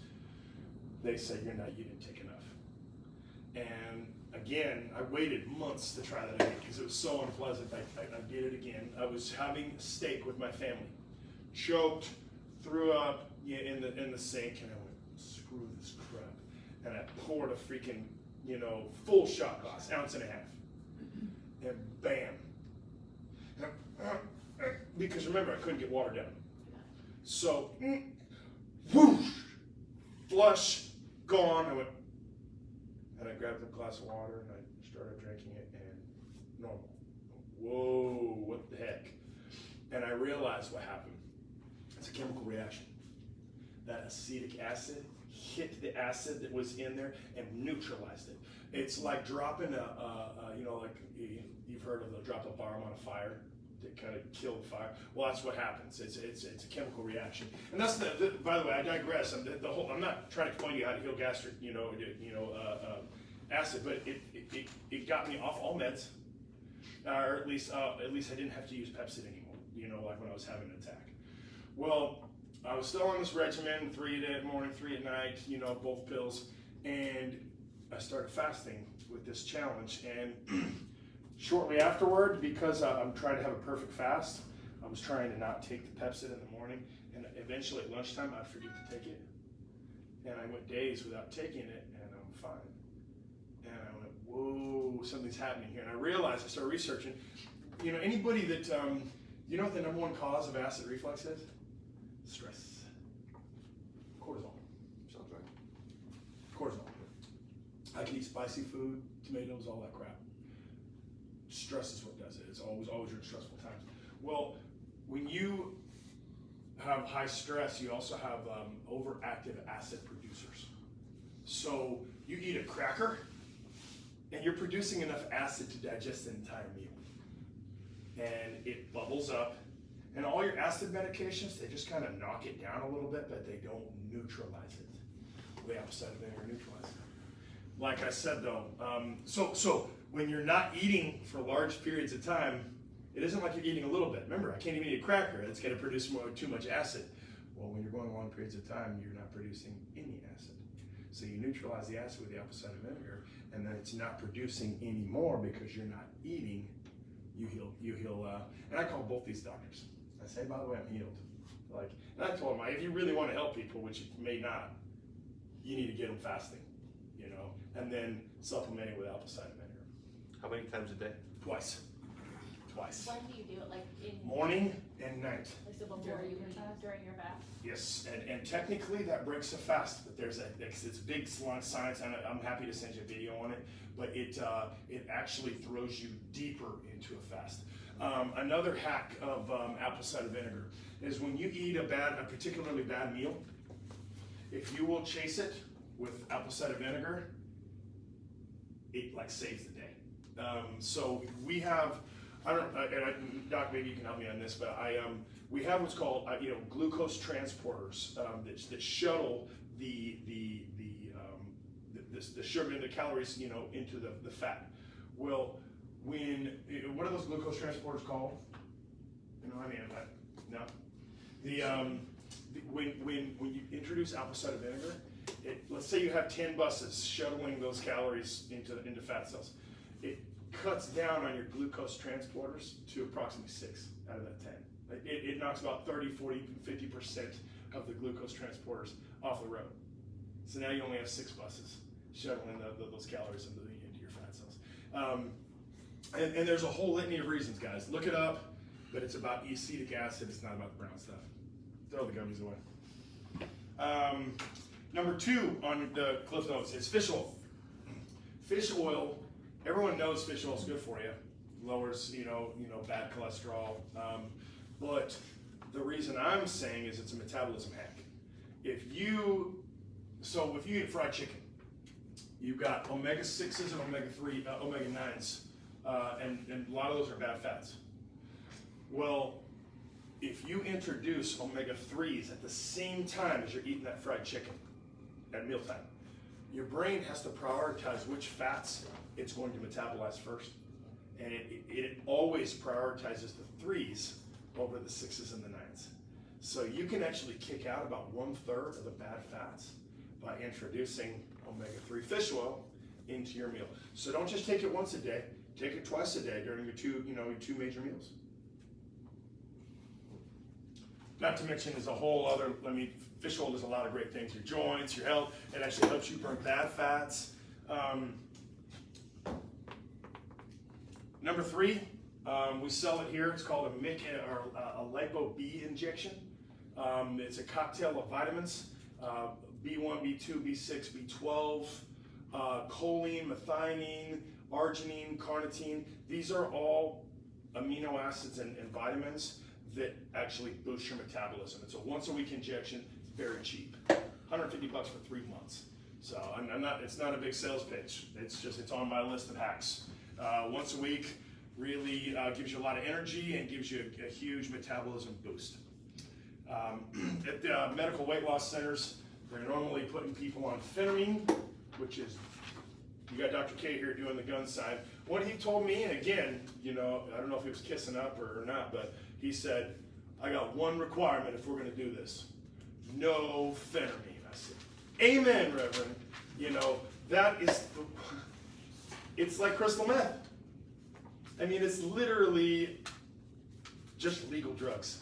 They said, you didn't take enough. And again, I waited months to try that again because it was so unpleasant. I did it again. I was having steak with my family. Choked, threw up in the sink, and I went, screw this crap. And I poured a freaking, full shot glass, 1.5 ounces. And bam. Because remember, I couldn't get water down. So, whoosh, flush, gone. I went, and I grabbed a glass of water and I started drinking it, and normal. Whoa, what the heck? And I realized what happened. It's a chemical reaction. That acetic acid hit the acid that was in there and neutralized it. It's like dropping like you've heard of the drop a bomb on a fire that kind of killed the fire. Well, that's what happens. It's a chemical reaction. And that's by the way, I digress. I'm not trying to explain to you how to heal gastric, acid, but it got me off all meds, or at least I didn't have to use Pepsid anymore. Like when I was having an attack. Well, I was still on this regimen, 3 in the morning, 3 at night, both pills, and I started fasting with this challenge. And shortly afterward, because I'm trying to have a perfect fast, I was trying to not take the Pepsid in the morning, and eventually at lunchtime I'd forget to take it. And I went days without taking it, and I'm fine. And I went, whoa, something's happening here. And I realized, I started researching, anybody that, what the number one cause of acid reflux is? Stress. Cortisol. Sounds right. Cortisol. I can eat spicy food, tomatoes, all that crap. Stress is what does it. It's always your stressful times. Well, when you have high stress, you also have overactive acid producers. So you eat a cracker, and you're producing enough acid to digest an entire meal. And it bubbles up. And all your acid medications, they just kind of knock it down a little bit, but they don't neutralize it. The apple cider vinegar neutralizes it. Like I said though, so when you're not eating for large periods of time, it isn't like you're eating a little bit. Remember, I can't even eat a cracker. It's going to produce too much acid. Well, when you're going long periods of time, you're not producing any acid. So you neutralize the acid with the apple cider vinegar, and then it's not producing any more because you're not eating. You heal, and I call both these doctors. I say, by the way, I'm healed. And I told them, if you really want to help people, which you may not, you need to get them fasting, and then supplementing with apple cider vinegar. How many times a day? Twice. When do you do it? Like in Morning and night. Like so before you eat, during your fast? Yes, and technically that breaks a fast, but it's a big long science, and I'm happy to send you a video on it, but it actually throws you deeper into a fast. Another hack of apple cider vinegar is when you eat a particularly bad meal, if you will chase it with apple cider vinegar, it saves the day. So we have, Doc, maybe you can help me on this, but we have what's called glucose transporters that shuttle the sugar and the calories into the fat. Well, what are those glucose transporters called? When you introduce apple cider vinegar, let's say you have 10 buses shuttling those calories into fat cells. It cuts down on your glucose transporters to approximately 6 out of that 10. It knocks about 30, 40, 50% of the glucose transporters off the road. So now you only have 6 buses shuttling those calories into your fat cells. And there's a whole litany of reasons, guys. Look it up, but it's about acetic acid. It's not about the brown stuff. Throw the gummies away. Number 2 on the Cliff Notes is fish oil. Fish oil, everyone knows fish oil is good for you. Lowers, bad cholesterol. But the reason I'm saying is it's a metabolism hack. If you eat fried chicken, you've got omega-6s and omega-3, omega-9s, and a lot of those are bad fats. Well, if you introduce omega-3s at the same time as you're eating that fried chicken at mealtime, your brain has to prioritize which fats it's going to metabolize first. And it always prioritizes the 3s over the 6s and the 9s. So you can actually kick out about 1/3 of the bad fats by introducing omega-3 fish oil into your meal. So don't just take it once a day, take it twice a day during your two major meals. Not to mention there's a whole other, fish oil does a lot of great things, your joints, your health. It actually helps you burn bad fats. Number 3, we sell it here. It's called a Lipo-B injection. It's a cocktail of vitamins, B1, B2, B6, B12, choline, methionine, arginine, carnitine. These are all amino acids and vitamins that actually boost your metabolism. It's a once-a-week injection, very cheap, $150 for 3 months. So it's not a big sales pitch. It's on my list of hacks. Once a week, really gives you a lot of energy and gives you a huge metabolism boost. At the medical weight loss centers, they're normally putting people on phentermine, which is, you got Dr. K here doing the gun side. What he told me, and again, I don't know if he was kissing up or not, but he said, I got one requirement if we're going to do this. No phentermine. I said, amen, Reverend. That is, it's like crystal meth. It's literally just legal drugs.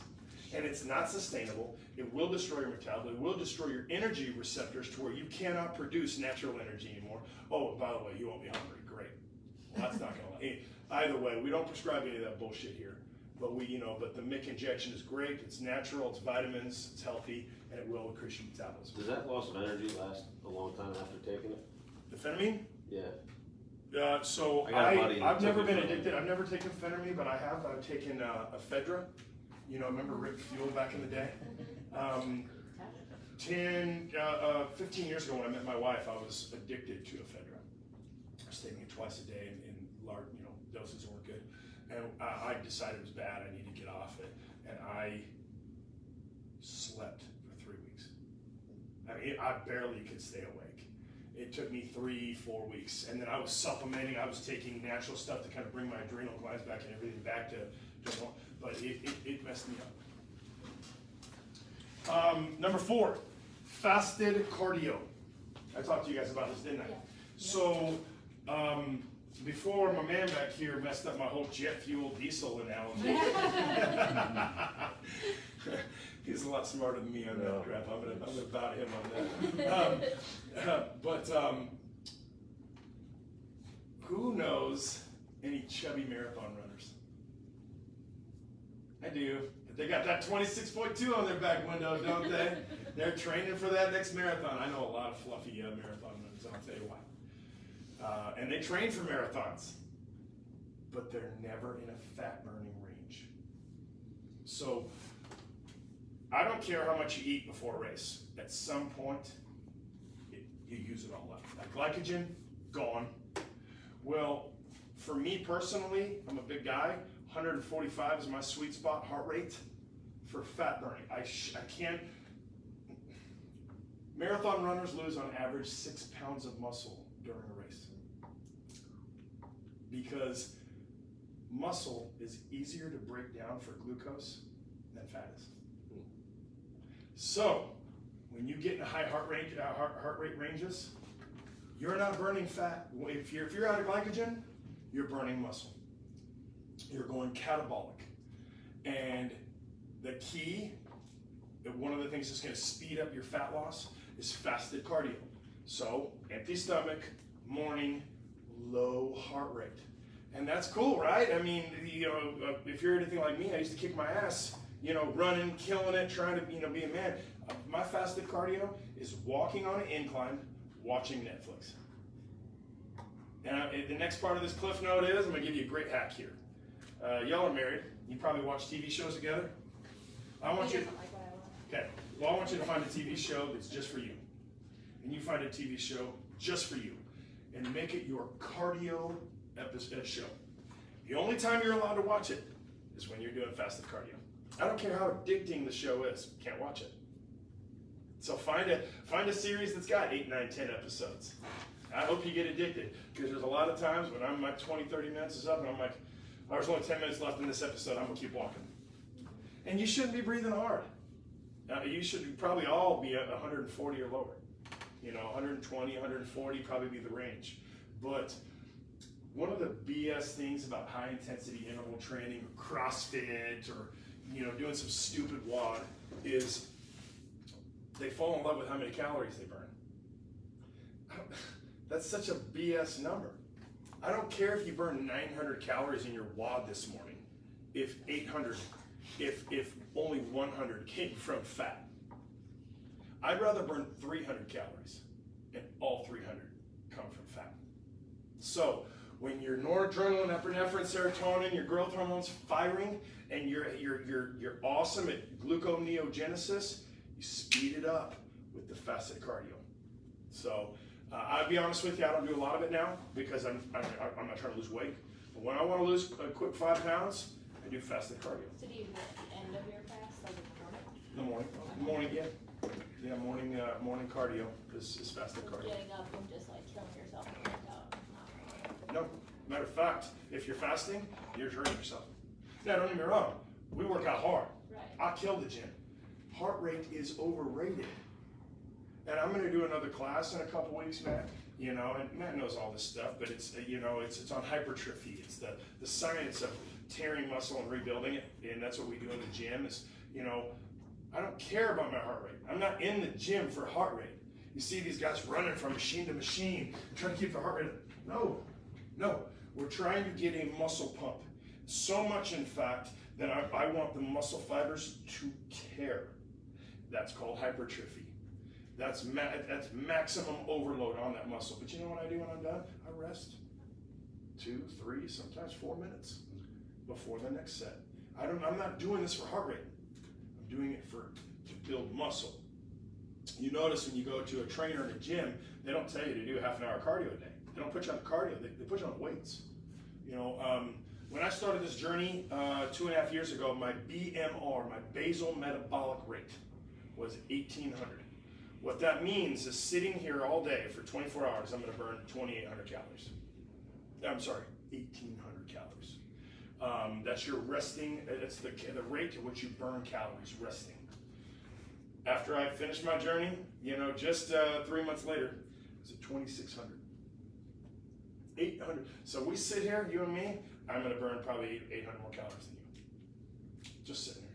And it's not sustainable. It will destroy your metabolism. It will destroy your energy receptors to where you cannot produce natural energy anymore. Oh, by the way, you won't be hungry. Great. Well, that's not going to lie. Either way, we don't prescribe any of that bullshit here. But but the MIC injection is great. It's natural. It's vitamins. It's healthy, and it will increase your metabolism. Does that loss of energy last a long time after taking it? The phentermine? Yeah. So I've never been addicted. I've never taken phentermine, but I've taken ephedra. Remember Rick Fuel back in the day? 15 years ago when I met my wife, I was addicted to ephedra. I was taking it twice a day in large, doses weren't good. And I decided it was bad, I needed to get off it. And I slept for 3 weeks. I barely could stay awake. It took me 3-4 weeks. And then I was supplementing, I was taking natural stuff to kind of bring my adrenal glands back and everything back to normal. But it messed me up. Number 4, fasted cardio. I talked to you guys about this, didn't I? Yeah. So, before my man back here messed up my whole jet fuel diesel analogy. He's a lot smarter than me on that crap. I'm gonna bow to him on that. Who knows any chubby marathon runners? I do. They got that 26.2 on their back window, don't they? They're training for that next marathon. I know a lot of fluffy marathon runners, I'll tell you why. And they train for marathons, but they're never in a fat burning range. So I don't care how much you eat before a race. At some point, you use it all up. Like glycogen, gone. Well, for me personally, I'm a big guy. 145 is my sweet spot heart rate for fat burning. I can't. Marathon runners lose on average 6 pounds of muscle during a race because muscle is easier to break down for glucose than fat is. So when you get in high heart rate ranges, you're not burning fat. If you're out of glycogen, you're burning muscle. You're going catabolic. And the key, one of the things that's going to speed up your fat loss is fasted cardio. So empty stomach, morning, low heart rate. And that's cool, right? If you're anything like me, I used to kick my ass, running, killing it, trying to, be a man. My fasted cardio is walking on an incline, watching Netflix. And the next part of this cliff note is, I'm going to give you a great hack here. Y'all are married. You probably watch TV shows together. I want you to find a TV show that's just for you. And you find a TV show just for you. And make it your cardio episode show. The only time you're allowed to watch it is when you're doing fasted cardio. I don't care how addicting the show is. Can't watch it. So find a series that's got 8, 9, 10 episodes. I hope you get addicted, because there's a lot of times when I'm like 20, 30 minutes is up and I'm like, oh, there's only 10 minutes left in this episode, I'm gonna keep walking. And you shouldn't be breathing hard. You should probably all be at 140 or lower. 120, 140 probably be the range. But one of the BS things about high intensity interval training or CrossFit or doing some stupid WOD is they fall in love with how many calories they burn. That's such a BS number. I don't care if you burn 900 calories in your WOD this morning, if only 100 came from fat. I'd rather burn 300 calories and all 300 come from fat. So when your noradrenaline, epinephrine, serotonin, your growth hormones firing, and you're awesome at gluconeogenesis, you speed it up with the fasted cardio. So I'll be honest with you, I don't do a lot of it now because I'm not trying to lose weight. But when I want to lose a quick 5 pounds, I do fasted cardio. So do you do it at the end of your fast, like in In the morning. Morning, yeah. Yeah, morning cardio is fasted the morning? cardio. Getting up and just like killing yourself and workout. No, matter of fact, if you're fasting, you're hurting yourself. Now, don't get me wrong, we work out hard. Right. I kill the gym. Heart rate is overrated. And I'm going to do another class in a couple weeks, Matt. And Matt knows all this stuff, but it's on hypertrophy. It's the science of tearing muscle and rebuilding it, and that's what we do in the gym. Is I don't care about my heart rate. I'm not in the gym for heart rate. You see these guys running from machine to machine, trying to keep their heart rate. No, we're trying to get a muscle pump. So much, in fact, that I want the muscle fibers to tear. That's called hypertrophy. That's maximum overload on that muscle. But you know what I do when I'm done? I rest 2, 3, sometimes 4 minutes before the next set. I'm not doing this for heart rate. I'm doing it to build muscle. You notice when you go to a trainer in a gym, they don't tell you to do a half an hour cardio a day. They don't put you on cardio. They put you on weights. When I started this journey 2.5 years ago, my BMR, my basal metabolic rate, was 1,800. What that means is sitting here all day for 24 hours, I'm going to burn 2,800 calories. I'm sorry, 1,800 calories. That's your resting, it's the rate at which you burn calories resting. After I finished my journey, just 3 months later, it was at 2,600. 800. So we sit here, you and me, I'm going to burn probably 800 more calories than you. Just sitting here.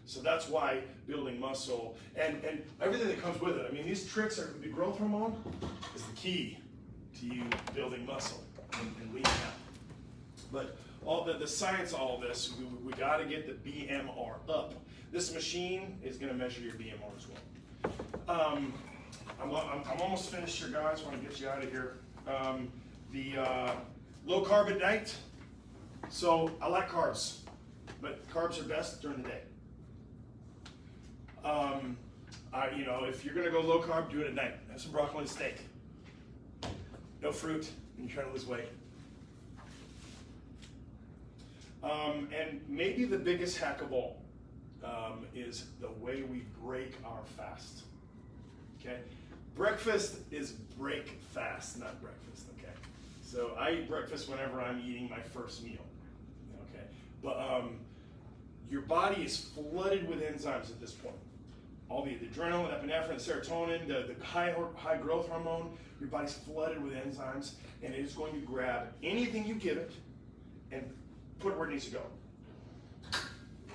So that's why building muscle and everything that comes with it. I mean, these tricks are, the growth hormone is the key to you building muscle and leaning out. But all the science of all this, we got to get the BMR up. This machine is going to measure your BMR as well. I'm almost finished here, guys. I want to get you out of here. The low carb at night. So I like carbs, but carbs are best during the day. If you're gonna go low carb, do it at night. Have some broccoli and steak. No fruit, and you're trying to lose weight. And maybe the biggest hack of all is the way we break our fast. Okay, breakfast is break fast, not breakfast. Okay, so I eat breakfast whenever I'm eating my first meal. Okay, but your body is flooded with enzymes at this point. All the adrenaline, epinephrine, serotonin, the high growth hormone, your body's flooded with enzymes, and it is going to grab anything you give it and put it where it needs to go.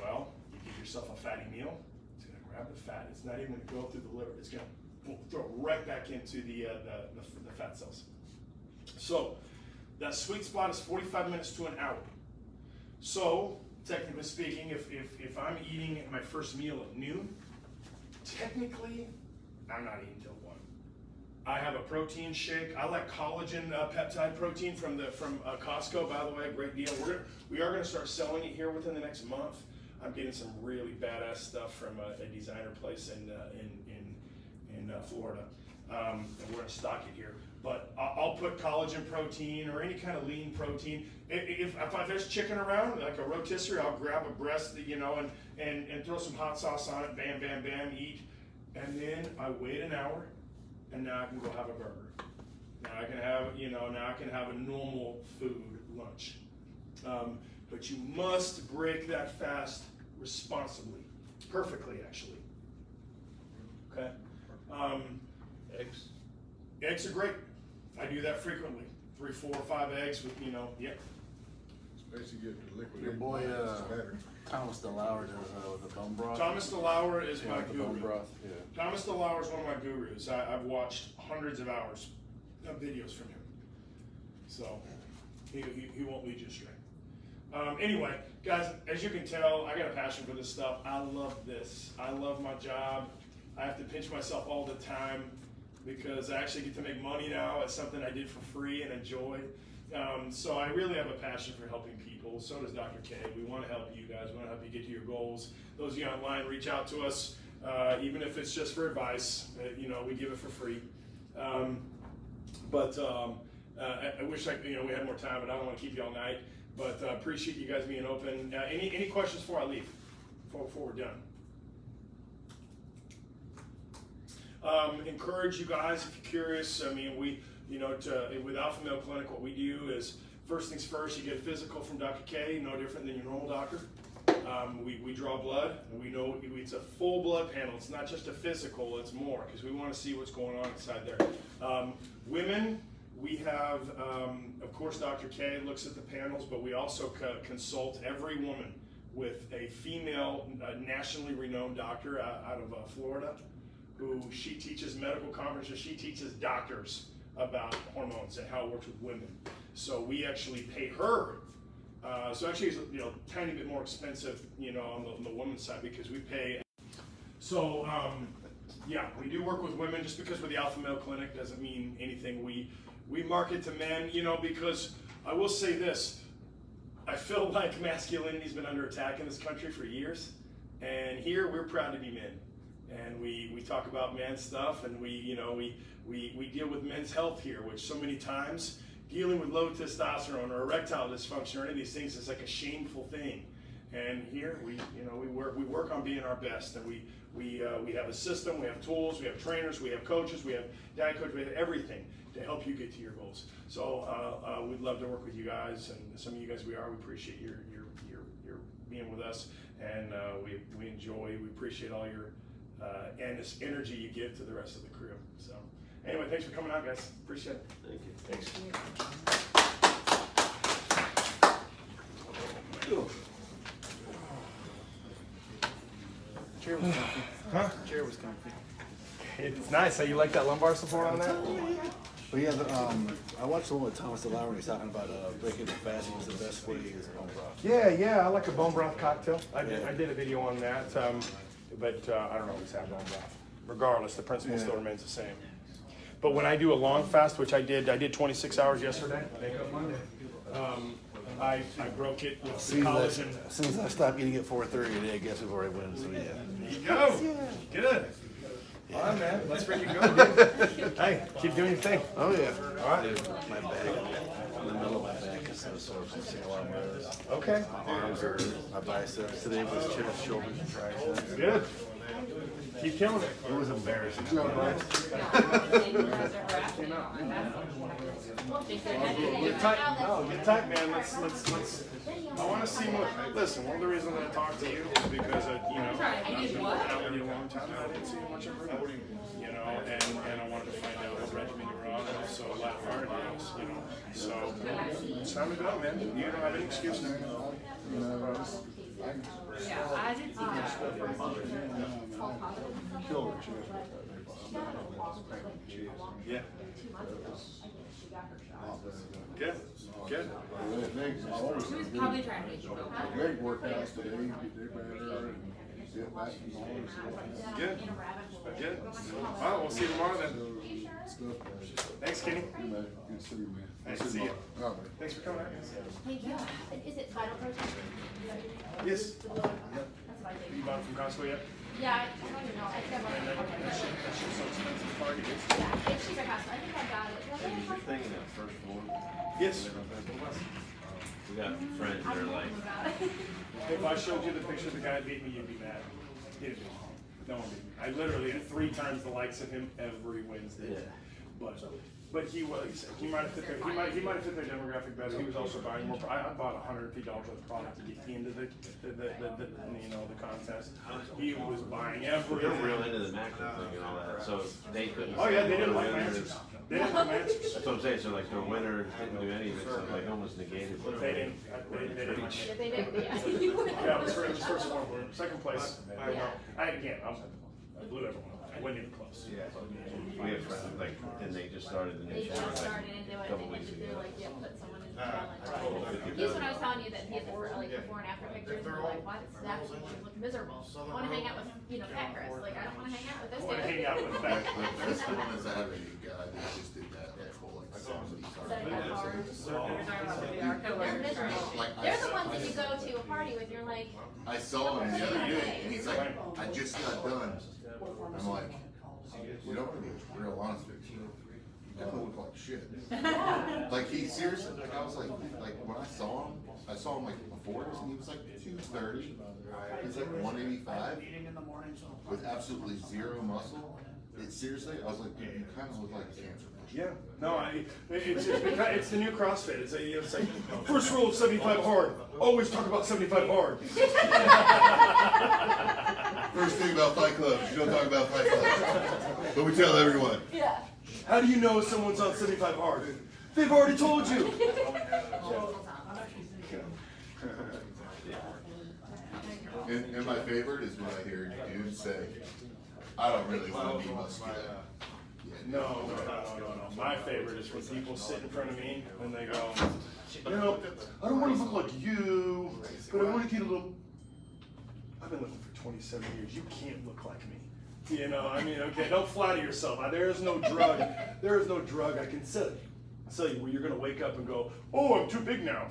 Well, you give yourself a fatty meal, it's going to grab the fat. It's not even going to go through the liver. It's going to throw it right back into the fat cells. So that sweet spot is 45 minutes to an hour. So technically speaking, if I'm eating my first meal at noon, technically, I'm not eating till 1. I have a protein shake. I like collagen peptide protein from Costco. By the way, great deal. We are going to start selling it here within the next month. I'm getting some really badass stuff from a designer place in Florida, and we're going to stock it here. But I'll put collagen protein or any kind of lean protein. If there's chicken around, like a rotisserie, I'll grab a breast, and throw some hot sauce on it. Bam, bam, bam, eat. and then I wait an hour, and now I can go have a burger. Now I can have, now I can have a normal food lunch. But you must break that fast responsibly, perfectly actually. Okay. Eggs? Eggs are great. I do that frequently. 3, 4, 5 eggs with, yeah. Especially get the liquid. Your egg boy, white, it's better. Thomas DeLauer does the bone broth. Thomas DeLauer is Yeah, my the bone guru. broth, yeah. Thomas DeLauer is one of my gurus. I've watched hundreds of hours of videos from him. So he won't lead you astray. Anyway, guys, as you can tell, I got a passion for this stuff. I love this. I love my job. I have to pinch myself all the time because I actually get to make money now. It's something I did for free and enjoyed. So I really have a passion for helping people. So does Dr. K. We want to help you guys. We want to help you get to your goals. Those of you online, reach out to us, even if it's just for advice. We give it for free. I wish we had more time, but I don't want to keep you all night. But appreciate you guys being open. Any questions before I leave? Before we're done. Encourage you guys if you're curious. I mean, with Alpha Male Clinic, what we do is first things first. You get a physical from Dr. K, no different than your normal doctor. We draw blood, and we know it's a full blood panel. It's not just a physical; it's more because we want to see what's going on inside there. Women. We have, of course, Dr. K looks at the panels, but we also consult every woman with a female, nationally renowned doctor out of Florida, who she teaches medical conferences. She teaches doctors about hormones and how it works with women. So we actually pay her. So actually, it's a tiny bit more expensive, on the women's side because we pay. So yeah, we do work with women. Just because we're the Alpha Male Clinic doesn't mean anything. We market to men, because I will say this, I feel like masculinity's been under attack in this country for years, and here we're proud to be men, and we talk about man stuff, and we deal with men's health here, which so many times dealing with low testosterone or erectile dysfunction or any of these things is like a shameful thing, and here we work on being our best, and we have a system, we have tools, we have trainers, we have coaches, we have diet coaches, we have everything to help you get to your goals. So we'd love to work with you guys, and some of you guys we appreciate your being with us, and we enjoy, we appreciate all your and this energy you give to the rest of the crew. So anyway, thanks for coming out, guys. Appreciate it. Thank you. Thanks. Chair was comfy. Huh? Chair was comfy. It's nice. How you like that lumbar support on that? But yeah, I watched the one with Thomas DeLauer, and he's talking about breaking the fast was the best way is bone broth. Yeah, I like a bone broth cocktail. I did a video on that, but I don't always have bone broth. Regardless, the principle still remains the same. But when I do a long fast, which I did 26 hours yesterday, Makeup Monday. I broke it with the collagen. As soon as I stop eating at 4:30 today, I guess we've already won. So yeah. There you go. Good. All right, man. Let's freaking go, dude. Hey, keep doing your thing. Oh yeah. All right. My back, in the middle of my back is so sore from seeing a lot of those. Okay. My arms are, my biceps. Today was chest, shoulders, and triceps. Good. Keep killing it. It was embarrassing. Get tight. No, get tight, man. Let's. I want to see more. Listen, one of the reasons I talked to you is because I've been working out with you a long time. I didn't see you much of her, and I wanted to find out what regimen you were on, and also a lot of fire drills, So it's time to go, man. You don't have any excuse now. Yeah, I did see that. Killer chest. Yeah. Good. Good. She was probably trying to get you go. Leg workouts today, get better and get back to normal. Good. Good. All right, we'll see you tomorrow then. Thanks, Kenny. Good to see you, man. Nice to see you. All right. Thanks for coming out. Hey, yeah, is it Vital Protein? Yes. That's what I You think. bought it from Costco yet? Yeah, I don't even know. I think I bought it. That shit's so expensive. Party is. Yeah, it's cheaper Costco. I think I got it. Was it Is your Costco? thing in that first floor? Yes. We got friends that are like, If I showed you the picture of the guy that beat me, you'd be mad. You'd be. one beat me. I literally had 3 times the likes of him every Wednesday. Yeah. But he was, he might have fit their, he might have fit their demographic better. He was also buying more. I bought $150 worth of product to get into the you know, the contest. He was buying everything. They're real into the macro thing and all that, so they couldn't. Oh yeah, they didn't their like winners. answers. They didn't like answers. That's what I'm saying, so like their winner didn't do any of it, so like almost negated. They didn't. They didn't. Yeah, they did, yeah. Yeah, it was first and foremost. Second place. I blew everyone. I wasn't even close. Yeah. We have friends like, and they just started the new They just challenge started like into a it, couple and weeks they're ago. like, yeah, put someone in the challenge. Here's when I was telling you that he had the like before and after pictures, and we're like, why does that look miserable? I wanna hang out with, you know, Fat Chris, like, I don't wanna hang out with this I want to hang dude. out with The that. best one is I have a guy that just did that whole like 70 Setting up bars. They're miserable. Like, They're the ones that you go to a party with, you're like, I saw him the other day, and he's like, I just got done. I'm like, you don't want to be real honest with you. You kind of look like shit. Like he seriously, like I was like when I saw him like before, and he was like 230. He's like 185 Eating in the morning, so. with absolutely zero muscle. Seriously, I was like, dude, you kind of look like a cancer patient. Yeah, no, it's the new CrossFit. It's like first rule of 75 hard. Always talk about 75 hard. First thing about Fight Club, you don't talk about Fight Club, but we tell everyone. yeah. How do you know someone's on 75 hard? They've already told you. And my favorite is when I hear dudes say, I don't really want to be muscular. No. My favorite is when people sit in front of me and they go, you know, I don't want to look like you, but I want to get a little. I've been lifting for 27 years. You can't look like me. You know, I mean, okay, don't flatter yourself. There is no drug. There is no drug I can sell you where you're going to wake up and go, oh, I'm too big now.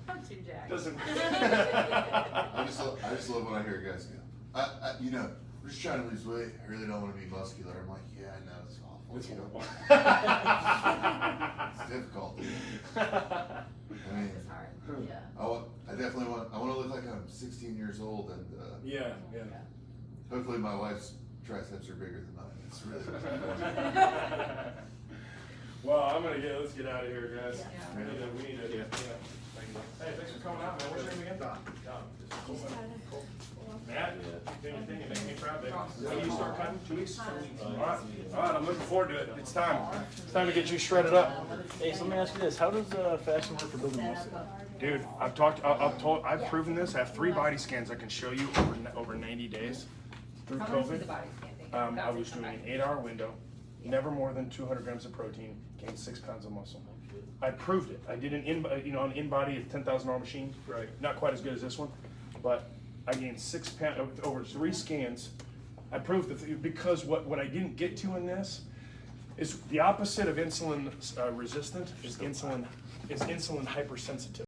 I'm too jacked. Doesn't. I just love when I hear guys go, you know, we're just trying to lose weight. I really don't want to be muscular. I'm like, yeah, I know, it's awful. It's you know. horrible. It's difficult. I mean, It's hard, yeah. I definitely want to look like I'm 16 years old, and Yeah. hopefully my wife's triceps are bigger than mine. It's really. Well, let's get out of here, guys. Yeah. We need to. Hey, thanks for coming out, man. What's your name again? Matt, you doing your thing, you're making me proud, baby. When do you start cutting? 2 weeks? All right, I'm looking forward to it. It's time. It's time to get you shredded up. Hey, so let me ask you this: how does fasting work for building muscle? Dude, I've proven this. I have 3 body scans I can show you over 90 days through COVID. I was doing an 8-hour window, never more than 200 grams of protein, gained 6 pounds of muscle. I proved it. I did an in-body 10,000 machine. Right. Not quite as good as this one, but I gained 6 pounds over 3 scans. I proved that because what I didn't get to in this is the opposite of insulin resistant is insulin hypersensitive.